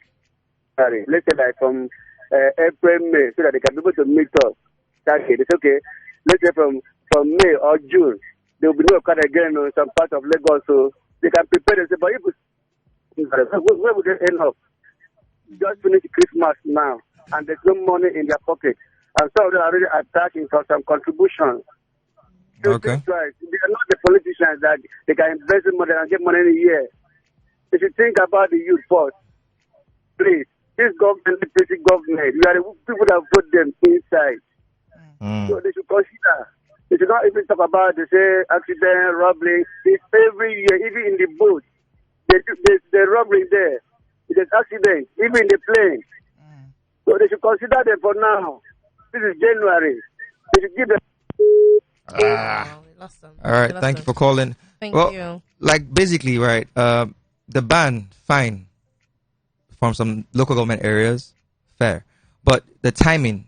let's say like from April, May, so that they can be able to meet up. That's it. It's okay. Let's say from May or June, there will be no Okada again in some part of Lagos, so they can prepare themselves. But where would they end up? Just finish Christmas now, and there's no money in their pocket. And some of them are already attaching for some contributions. Okay. They are not the politicians that they can invest in money and get money in a year. They should think about the youth first. Please, this government, the pretty government, we are the people that put them inside. So they should consider. They should not even talk about, they say, accident, robbery. It's every year, even in the boat. They robbery there. if there's accident, even in the plane. So they should consider them for now. This is January. They should give them. All right, thank you for calling. Thank you. Like basically, right? The ban, fine, from some local government areas, fair, but the timing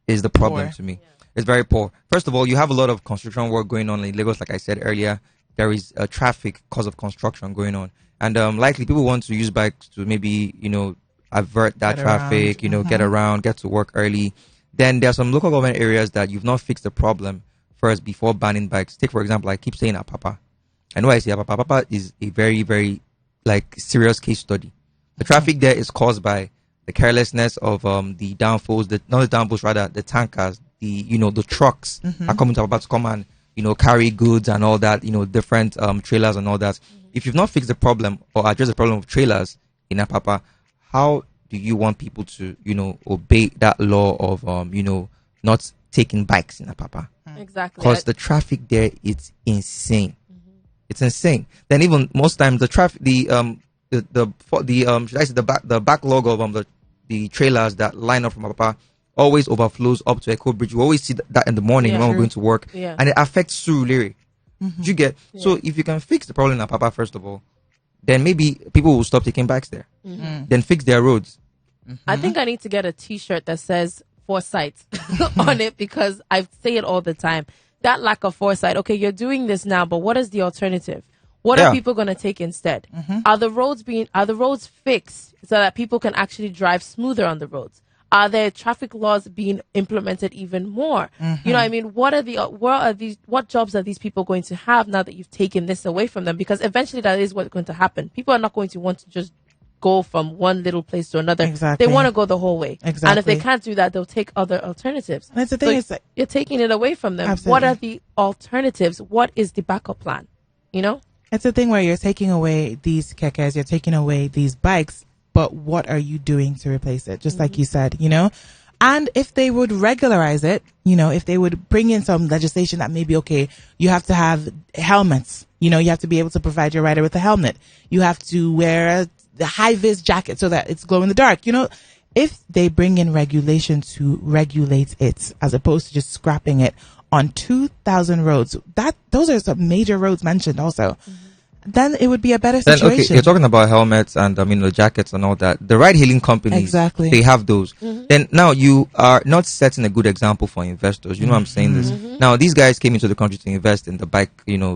is the problem to me. It's very poor. First of all, you have a lot of construction work going on in Lagos. Like I said earlier, there is a traffic cause of construction going on, and likely people want to use bikes to maybe avert that traffic, get around, get to work early. Then there are some local government areas that you've not fixed the problem first before banning bikes. Take, for example, I keep saying Apapa. I know I say Apapa. Apapa is a very, very serious case study. The traffic there is caused by the carelessness of the downfalls, not the downfalls, rather the tankers, the trucks are coming to Apapa to come and carry goods and all that, different trailers and all that. If you've not fixed the problem or addressed the problem of trailers in Apapa, how do you want people to, obey that law of, not taking bikes in Apapa? Exactly. Because the traffic there, it's insane. It's insane. Then even most times the traffic, should I say the backlog of the trailers that line up from Apapa always overflows up to Echo Bridge. We always see that in the morning when we're going to work, and it affects Surulere. You get so if you can fix the problem in Apapa first of all, then maybe people will stop taking bikes there. Then fix their roads. I think I need to get a T-shirt that says foresight on it, because I say it all the time. That lack of foresight. Okay, you're doing this now, but what is the alternative? What are people going to take instead? Are the roads fixed so that people can actually drive smoother on the roads? Are there traffic laws being implemented even more? You know what I mean? What jobs are these people going to have now that you've taken this away from them? Because eventually that is what's going to happen. People are not going to want to just go from one little place to another. Exactly. They want to go the whole way. Exactly. And if they can't do that, they'll take other alternatives. And the thing is, you're taking it away from them. Absolutely. What are the alternatives? What is the backup plan? It's a thing where you're taking away these kekes, you're taking away these bikes, but what are you doing to replace it? Just like you said, And if they would regularize it, if they would bring in some legislation that maybe, okay, you have to have helmets, you have to be able to provide your rider with a helmet. You have to wear the high-vis jacket so that it's glow in the dark. If they bring in regulation to regulate it as opposed to just scrapping it on 2,000 roads, those are some major roads mentioned also. Then it would be a better situation. Okay, you're talking about helmets and the jackets and all that. The ride-hailing companies, they have those. Then now you are not setting a good example for investors. You know what I'm saying this. Now these guys came into the country to invest in the bike,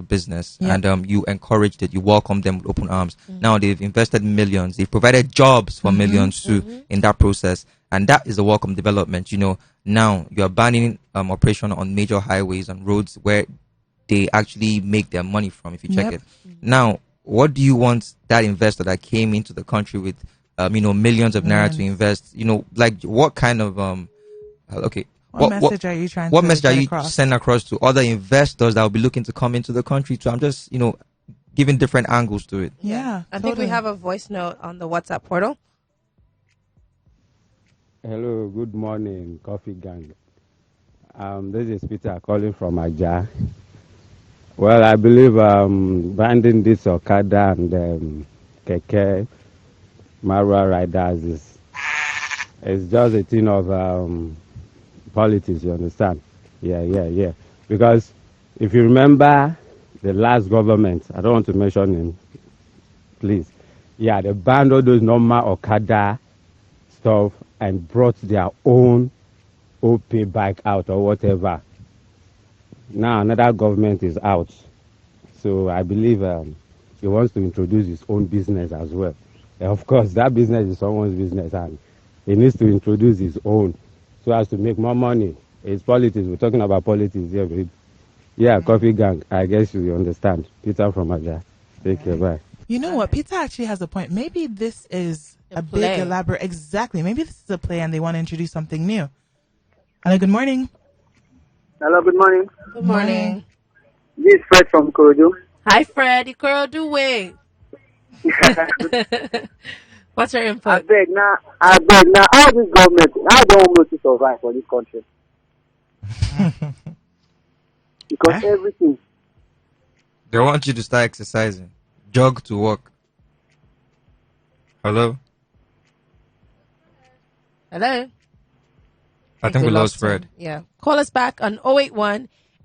business, and you encouraged it. You welcomed them with open arms. Now they've invested millions. They've provided jobs for millions too in that process, and that is a welcome development. Now you are banning operation on major highways and roads where they actually make their money from, if you check it. Now, what do you want that investor that came into the country with, millions of naira to invest? What kind of, what message are you trying what to message are you across? sending across to other investors that will be looking to come into the country too? I'm just, giving different angles to it. Yeah. I think we have a voice note on the WhatsApp portal. Hello, good morning, Koffee gang. This is Peter calling from Aja. Well, I believe banning this Okada and Keke Marwa riders is just a thing of politics, you understand? Yeah. Because if you remember the last government, I don't want to mention him, please. Yeah, they banned all those normal Okada stuff and brought their own OP bike out or whatever. Now another government is out, so I believe he wants to introduce his own business as well. And of course, that business is someone's business, and he needs to introduce his own so as to make more money. It's politics. We're talking about politics here, babe. Yeah, Koffee gang. I guess you understand. Peter from Aja. Take care. Bye. You know what? Peter actually has a point. Maybe this is a big elaborate. Exactly. Maybe this is a play, and they want to introduce something new. Hello. Good morning. Hello, good morning. Good morning. This is Fred from Korodu. Hi, Fred. Ikorodu way. What's your input? I beg now, how this government, how don't want to survive for this country? Because everything. They want you to start exercising. Jog to work. Hello? Hello? I think we lost Fred. him. Yeah. Call us back on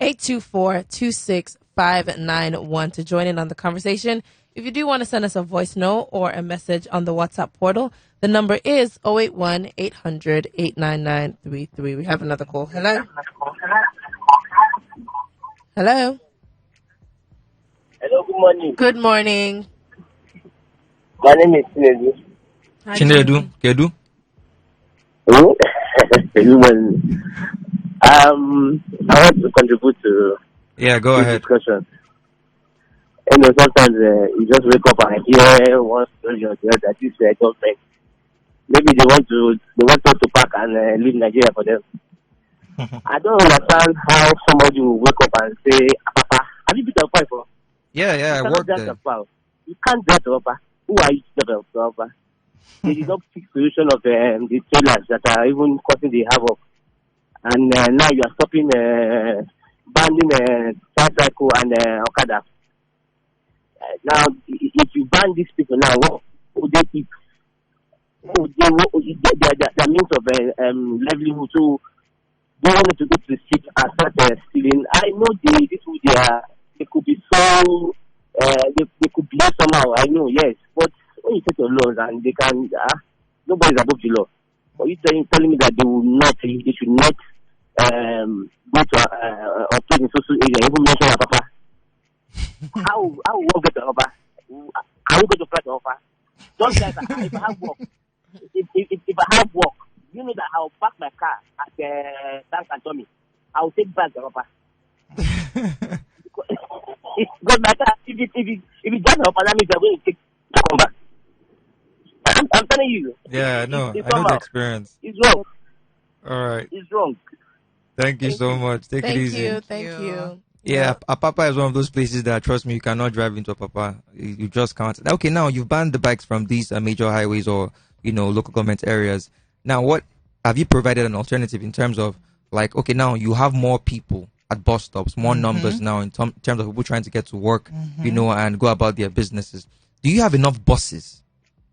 081-824-26591 to join in on the conversation. If you do want to send us a voice note or a message on the WhatsApp portal, the number is 081-800-89933. We have another call. Hello? Hello? Hello, good morning. Good morning. My name is Chinedu. Chinedu? Kedu? Hello? Good morning. I want to contribute to go this ahead. discussion. Sometimes you just wake up and hear one story or the other that is government. Maybe they want us to pack and leave Nigeria for them. I don't understand how somebody will wake up and say, Papa, have you been to Papa before? Yeah, I worked there. You can't get to Papa. Who are you to get to Papa? They did not fix solution of the trailers that are even causing the havoc. And now you are stopping, banning tricycle and Okada. Now, if you ban these people now, what would they keep? Their means of livelihood. So they wanted to go to the street and start stealing. I know they could be so they could be somehow. I know, yes, but when you take your laws and they can, nobody's above the law. But you telling me that they should not go to operate in social area, even mention Papa. How will get the offer? I will go to flat offer. Just like if I have work, if I have work, you know that I'll park my car at Tank and Tommy. I'll take back the offer. Because my car, if it does offer, that means I'm going to take come back. I'm telling you. Yeah, no, I know the experience. It's wrong. All right. It's wrong. Thank you so much. Take it easy. Thank you. Yeah, Apapa is one of those places that, trust me, you cannot drive into Apapa. You just can't. Okay, now you've banned the bikes from these major highways or, local government areas. Now, what have you provided an alternative in terms of, like, okay, now you have more people at bus stops, more numbers now in terms of people trying to get to work, and go about their businesses. Do you have enough buses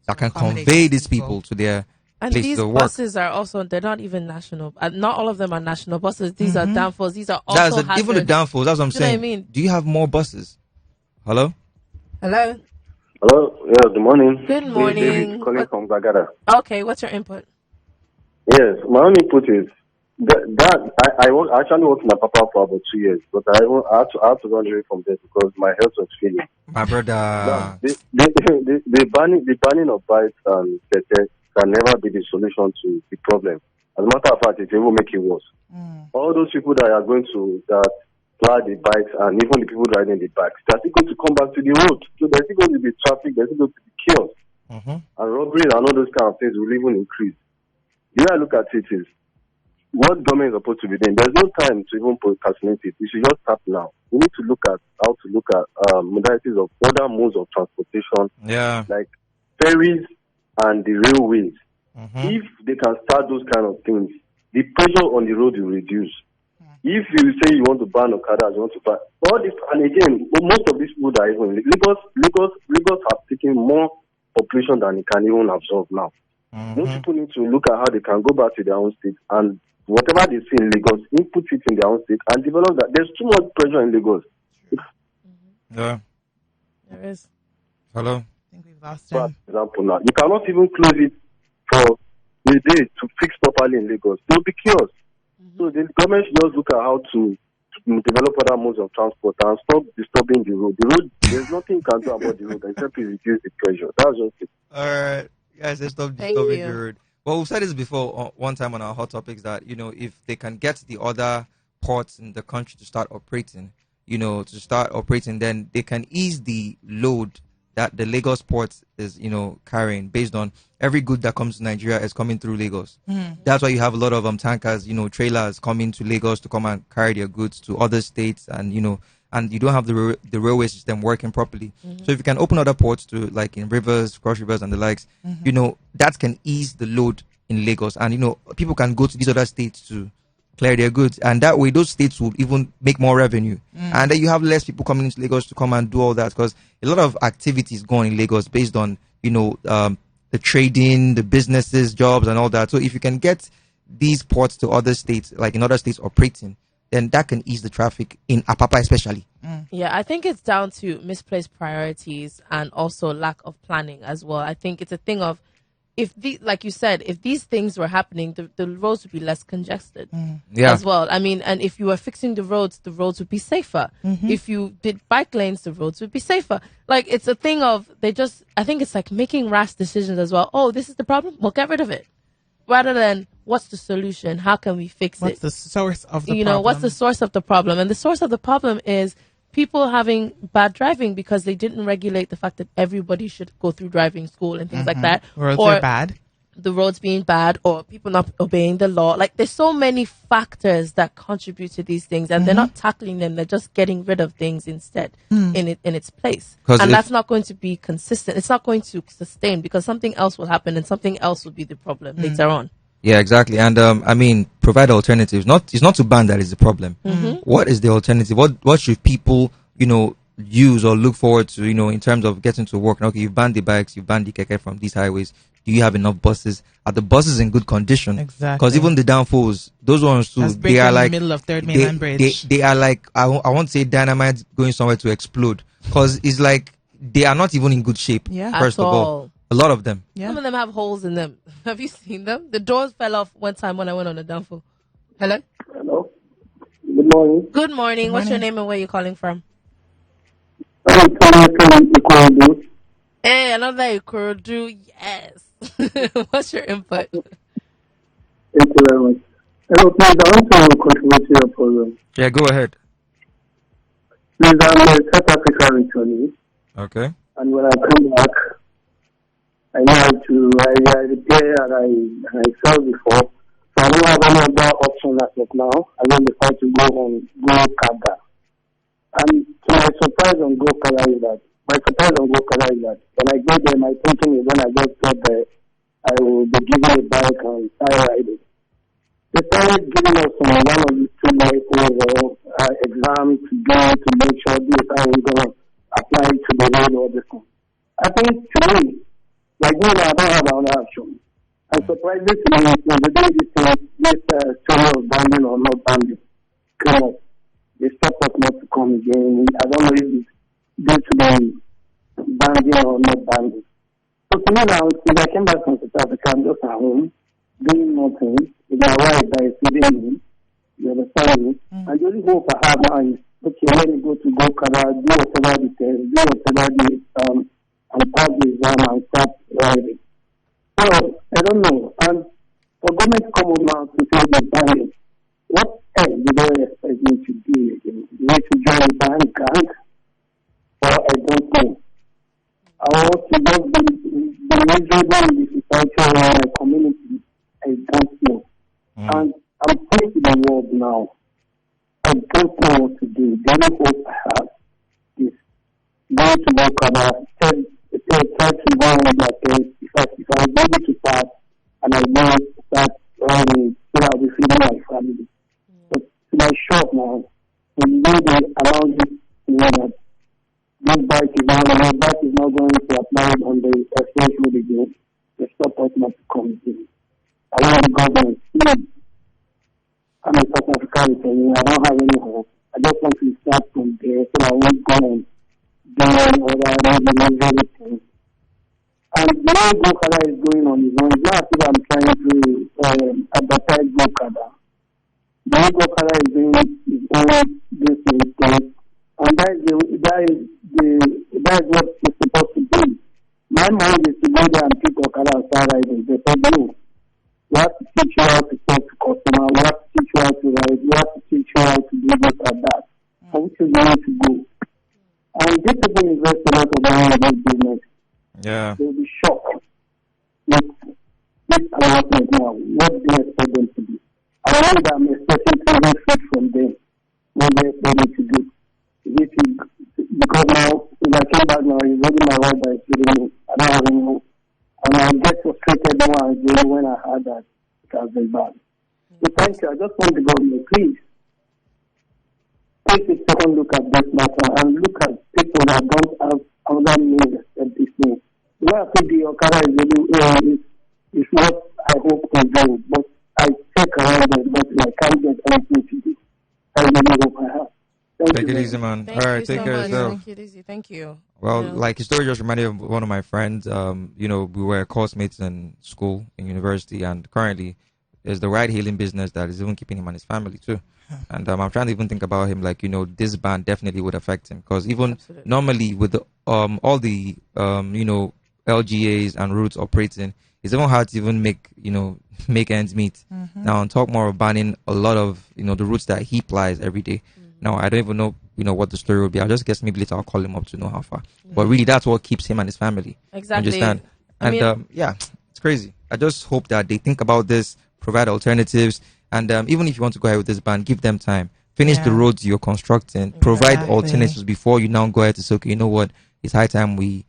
that can convey these people to their and places these of work? buses are also, they're not even national. Not all of them are national buses. These are downfalls. These are also even the downfalls. That's what I'm saying. What I mean? Do you have more buses? Hello? Hello? Hello? Yeah, good morning. Good morning. David calling from Zagada. Okay, what's your input? Yes, my own input is I actually worked in my Papa for about 2 years, but I had to run away from there because my health was failing. My brother. Now, the banning of bikes and keke can never be the solution to the problem. As a matter of fact, it will make it worse. All those people that are going to fly the bikes and even the people riding the bikes, they're still going to come back to the road. So there's still going to be traffic, there's still going to be chaos. And robberies and all those kind of things will even increase. The way I look at it is, what government is supposed to be doing, there's no time to even procrastinate it. We should just start now. We need to look at how to look at modalities of other modes of transportation, like ferries and the railways. If they can start those kind of things, the pressure on the road will reduce. If you say you want to ban Okada, you want to ban all this, and again, most of these people are even Lagos have taken more population than it can even absorb now. Most people need to look at how they can go back to their own state and whatever they see in Lagos, input it in their own state and develop that. There's too much pressure in Lagos. Yeah. There is. Hello? I think we've lost For him. example, now, you cannot even close it for a day to fix properly in Lagos. There will be chaos. So the government should just look at how to develop other modes of transport and stop disturbing the road. The road, there's nothing you can do about the road except to reduce the pressure. That's just it. All right. Guys, let's stop disturbing the road. Well, we've said this before one time on our hot topics that, if they can get the other ports in the country to start operating, then they can ease the load that the Lagos port is, carrying based on every good that comes to Nigeria is coming through Lagos. That's why you have a lot of tankers, trailers coming to Lagos to come and carry their goods to other states and you don't have the railway system working properly. So if you can open other ports to like in rivers, cross rivers and the likes, that can ease the load in Lagos. And, people can go to these other states to clear their goods. And that way, those states will even make more revenue. And then you have less people coming into Lagos to come and do all that because a lot of activities going in Lagos based on, the trading, the businesses, jobs, and all that. So if you can get these ports to other states, like in other states operating, then that can ease the traffic in Apapa especially. Yeah, I think it's down to misplaced priorities and also lack of planning as well. I think it's a thing of, like you said, if these things were happening, the roads would be less congested as well. I mean, and if you were fixing the roads would be safer. If you did bike lanes, the roads would be safer. Like, it's a thing of, I think it's like making rash decisions as well. Oh, this is the problem? Well, get rid of it. Rather than, what's the solution? How can we fix it? What's the source of the problem? What's the source of the problem? And the source of the problem is people having bad driving because they didn't regulate the fact that everybody should go through driving school and things like that. Roads are bad. The roads being bad, or people not obeying the law. Like, there's so many factors that contribute to these things, and they're not tackling them. They're just getting rid of things instead in its place. And that's not going to be consistent. It's not going to sustain, because something else will happen and something else will be the problem later on. Yeah, exactly. And I mean, provide alternatives. It's not to ban that is the problem. What is the alternative? What should people, use or look forward to, in terms of getting to work? Okay, you've banned the bikes, you've banned the keke from these highways. Do you have enough buses? Are the buses in good condition? Exactly. Because even the downfalls, those ones too, they are like in the middle of Third Mainland Bridge. They are like, I won't say dynamite going somewhere to explode, because it's like they are not even in good shape. Yeah, first of all, a lot of them. Yeah. Some of them have holes in them. Have you seen them? The doors fell off one time when I went on a downfall. Hello. Hello. Good morning. Good morning. What's your name and where are you calling from? I'm calling from Ikorodu. Hey, another Ikorodu. Yes. What's your input? Thank you very much. Hello, please, I want to contribute to your program. Yeah, go ahead. Please, I'm a South African returnee. Okay. And when I come back, I know how to, I repair and I sell before. So I don't have any other option as of now. I don't decide to go on Go Kada. And so my surprise on Go Kada is that when I go there, my thinking is when I get there, I will be given a bike and start riding. They started giving us one of these 2 levels exams to do to make sure this how we're going to apply to the road or this one. I think to me, like me, I don't have another option. I'm surprised this thing, the day this story of banding or not banding come up, they stop us not to come again. I don't know if it's due to the banding or not banding. So to me now, if I came back from South Africa, I'm just at home, doing nothing. If I arrive, I feeding me, you understand me? And the only hope I have now is, okay, let me go to Gokada, do whatever the test, do whatever the, and pass the exam and start riding. So, I don't know. And for government to come up now to say the banding, what else do they expect me to do again? Do they to join the band gang? Or I don't know. I want to just be miserable in the society or in my community. I don't know. And I'm facing the world now. I don't know what to do. The only hope I have is going to work about try to go on that thing. If I'm able to pass and I know start running, so I'll be feeding my family. But to my shop now, when they allow me to know that this bike is not going to apply on the express road again, they stop us not to come in. I want the government. I'm a South African, I don't have any hope. I just want to start from there so I won't go on doing other everything. And the way Gokada is going on is not as if I'm trying to advertise Gokada. The way Gokada is doing his own this thing, and that is what it's supposed to be. My mind is to go there and pick Gokada and start riding. They said no. We have to teach you how to talk to customers. We have to teach you how to ride. We have to teach you how to do this and that. And which is the way to go. And these people invest a lot of money in this business. Yeah. They'll be shocked with this announcement now. What do they expect them to do? I know that I'm expecting to get food from them. What they expect me to do. Because now, if I came back now, it's only my wife that is feeding me. I don't have any hope. And I get frustrated when I heard that it has been bad. So thank you. I just want the government, please, take a second look at this matter and look at people that don't have other means except this means. Where I think the Okada is what I hope to do. But I check around it, but I can't get anything to do. I really hope I have. Take it easy, man. Thank All right, you take so care of much. yourself. Take it easy. Thank you. Well, You know. like his story just reminded me of one of my friends. We were classmates in school, in university, and currently there's the ride-hailing business that is even keeping him and his family too. And I'm trying to even think about him, like, this ban definitely would affect him, because even normally with the all the LGAs and routes operating, it's even hard to even make ends meet. Mhm. Now, on top more of banning a lot of the routes that he plies every day. Now, I don't even know what the story will be. I'll just guess maybe later I'll call him up to know how far. But really, that's what keeps him and his family. Exactly. Understand? And yeah, it's crazy. I just hope that they think about this, provide alternatives, and even if you want to go ahead with this ban, give them time. Finish the roads you're constructing. Provide alternatives before you now go ahead to say, okay, you know what? It's high time we,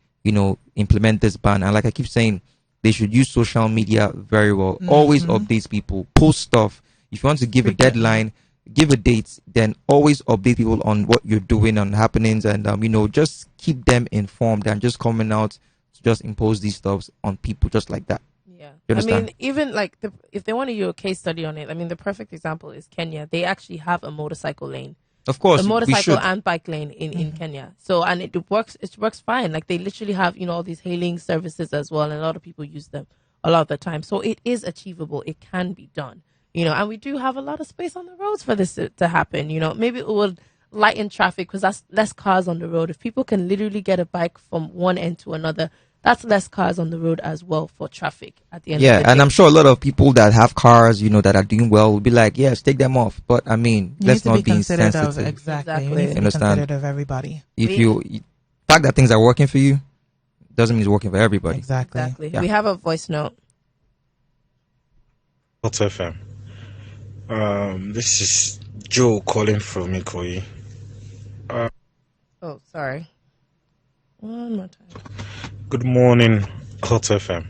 implement this ban. And like I keep saying, they should use social media very well. Always update people. Post stuff. If you want to give a deadline, give a date, then always update people on what you're doing, on happenings, and just keep them informed, and just coming out to just impose these stuffs on people just like that. Yeah. You understand? I mean, even like if they want to do a case study on it, I mean, the perfect example is Kenya. They actually have a motorcycle lane. Of course, a we motorcycle should. and bike lane in Kenya. So, and it works fine. Like, they literally have, all these hailing services as well, and a lot of people use them a lot of the time. So it is achievable. It can be done. And we do have a lot of space on the roads for this to happen. Maybe it would lighten traffic because that's less cars on the road. If people can literally get a bike from one end to another, that's less cars on the road as well for traffic at the end of the day. Yeah, and I'm sure a lot of people that have cars, that are doing well will be like, yes, take them off. But I mean, let's not be insensitive. Exactly. You need to be Understand? considerate of everybody. If fact that things are working for you doesn't mean it's working for everybody. Exactly. Yeah. We have a voice note. What's FM? This is Joe calling from Ikoyi. Oh, sorry. One more time. Good morning, Hot FM.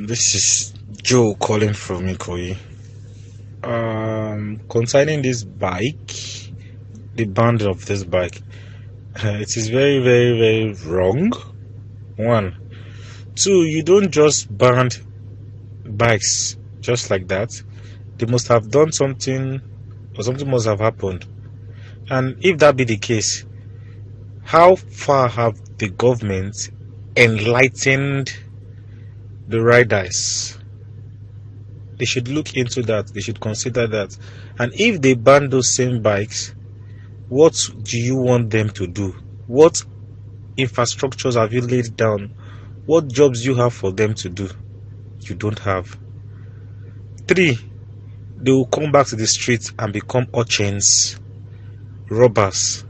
This is Joe calling from Ikoyi. Concerning this bike, the ban of this bike, it is very, very, very wrong. 1. 2, you don't just ban bikes just like that. They must have done something, or something must have happened. And if that be the case, how far have the government enlightened the riders? They should look into that. They should consider that. And if they ban those same bikes, what do you want them to do? What infrastructures have you laid down? What jobs you have for them to do? You don't have. 3, they will come back to the streets and become urchins, robbers.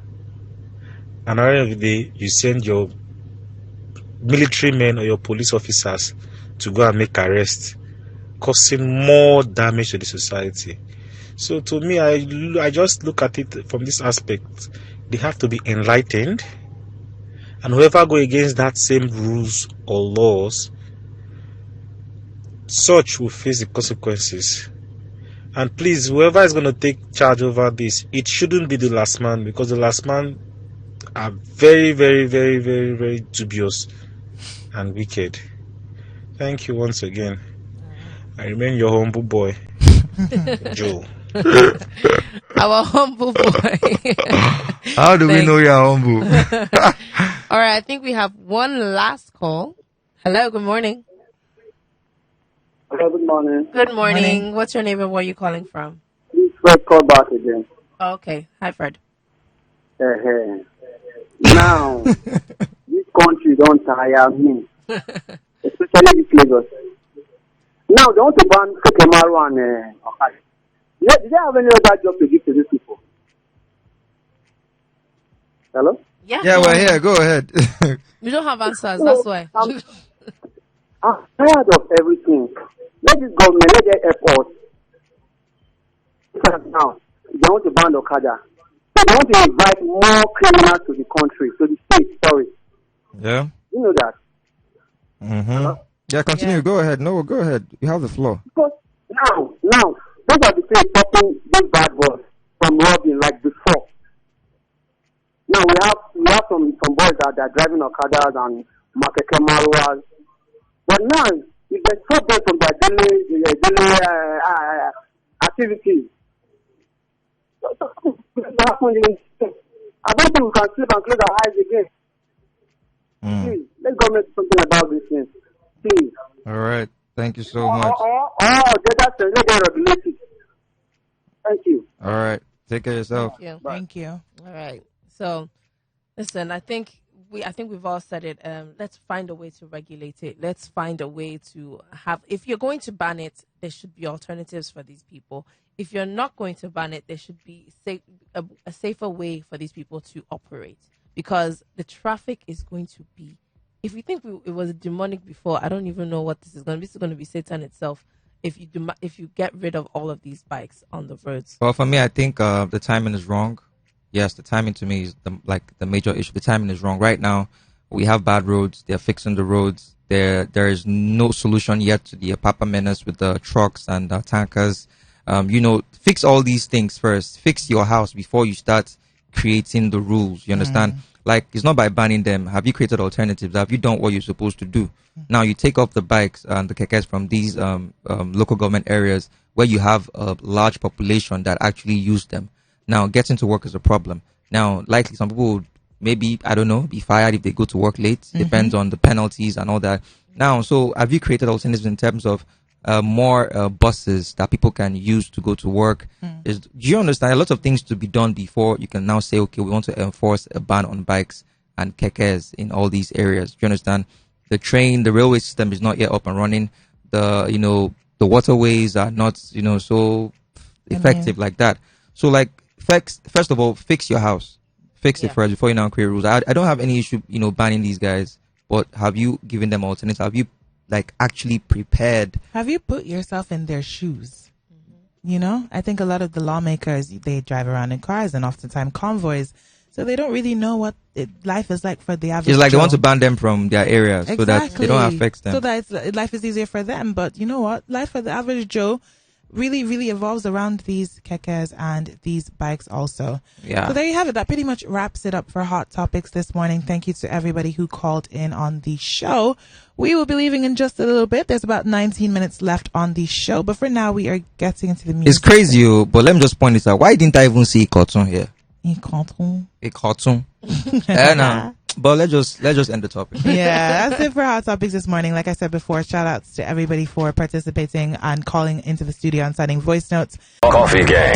And at the end of the day, you send your military men or your police officers to go and make arrests, causing more damage to the society. So to me, I just look at it from this aspect. They have to be enlightened, and whoever go against that same rules or laws, such will face the consequences. And please, whoever is going to take charge over this, it shouldn't be the last man, because the last man are very, very, very, very, very dubious and wicked. Thank you once again. I remain your humble boy, Joe. Our humble boy. How do we know you're humble? All right, I think we have one last call. Hello, good morning. Hello, good morning. Good morning. What's your name and where are you calling from? This Fred call back again. Oh, okay. Hi, Fred. Now, this country don't tire me, especially this Lagos. Now, they want to ban Kekemaru and Okada. Do they have any other job to give to these people? Hello? Yeah, we're here. Go ahead. We don't have answers, that's why. I'm tired of everything. Let this government, let them help us. Because now, they want to ban Okada. They want to invite more criminals to the country, to the state, sorry. Yeah. You know that? Mm-hmm. Yeah, continue. Yeah. Go ahead. No, go ahead. You have the floor. Because now, those are the things stopping these bad boys from robbing like before. Now we have some boys that are driving Okadas and Kekemaruas. But now if they stop them from their daily activities, I don't think we can sleep and close our eyes again. Please, let government do something about this thing. Please. All right. Thank you so much. Let them regulate it. Thank you. All right. Take care of yourself. Thank you. Thank you. All right. So, listen, I think we've all said it. Let's find a way to regulate it. Let's find a way to have. If you're going to ban it, there should be alternatives for these people. If you're not going to ban it, there should be a safer way for these people to operate, because the traffic is going to be. If you think it was demonic before, I don't even know what this is going to be. This is going to be Satan itself. If you get rid of all of these bikes on the roads. Well, for me, I think the timing is wrong. Yes, the timing to me is the major issue. The timing is wrong. Right now, we have bad roads. They're fixing the roads. There is no solution yet to the Papa menace with the trucks and tankers. Fix all these things first. Fix your house before you start creating the rules. You understand? Like, it's not by banning them. Have you created alternatives? Have you done what you're supposed to do? Now you take off the bikes and the kekes from these local government areas where you have a large population that actually use them. Now, getting to work is a problem. Now, likely some people would maybe, I don't know, be fired if they go to work late. Depends on the penalties and all that. Now, so have you created alternatives in terms of more buses that people can use to go to work? Do you understand? A lot of things to be done before you can now say, okay, we want to enforce a ban on bikes and kekes in all these areas. Do you understand? The railway system is not yet up and running. The waterways are not, so effective like that. So, like, first of all, fix your house. Fix it first before you now create rules. I don't have any issue, banning these guys, but have you given them alternatives? Have you, actually prepared? Have you put yourself in their shoes? I think a lot of the lawmakers, they drive around in cars and oftentimes convoys, so they don't really know what life is like for the average It's like Joe. they want to ban them from their areas so that they don't affect them. So that life is easier for them. But you know what? Life for the average Joe really, really evolves around these kekes and these bikes also. Yeah. So there you have it. That pretty much wraps it up for Hot Topics this morning. Thank you to everybody who called in on the show. We will be leaving in just a little bit. There's about 19 minutes left on the show. But for now, we are getting into the music. It's crazy, but let me just point this out. Why didn't I even see a cartoon here? A cartoon? A cartoon. But let's just end the topic. Yeah, that's it for Hot Topics this morning. Like I said before, shout outs to everybody for participating and calling into the studio and sending voice notes. Coffee Gang.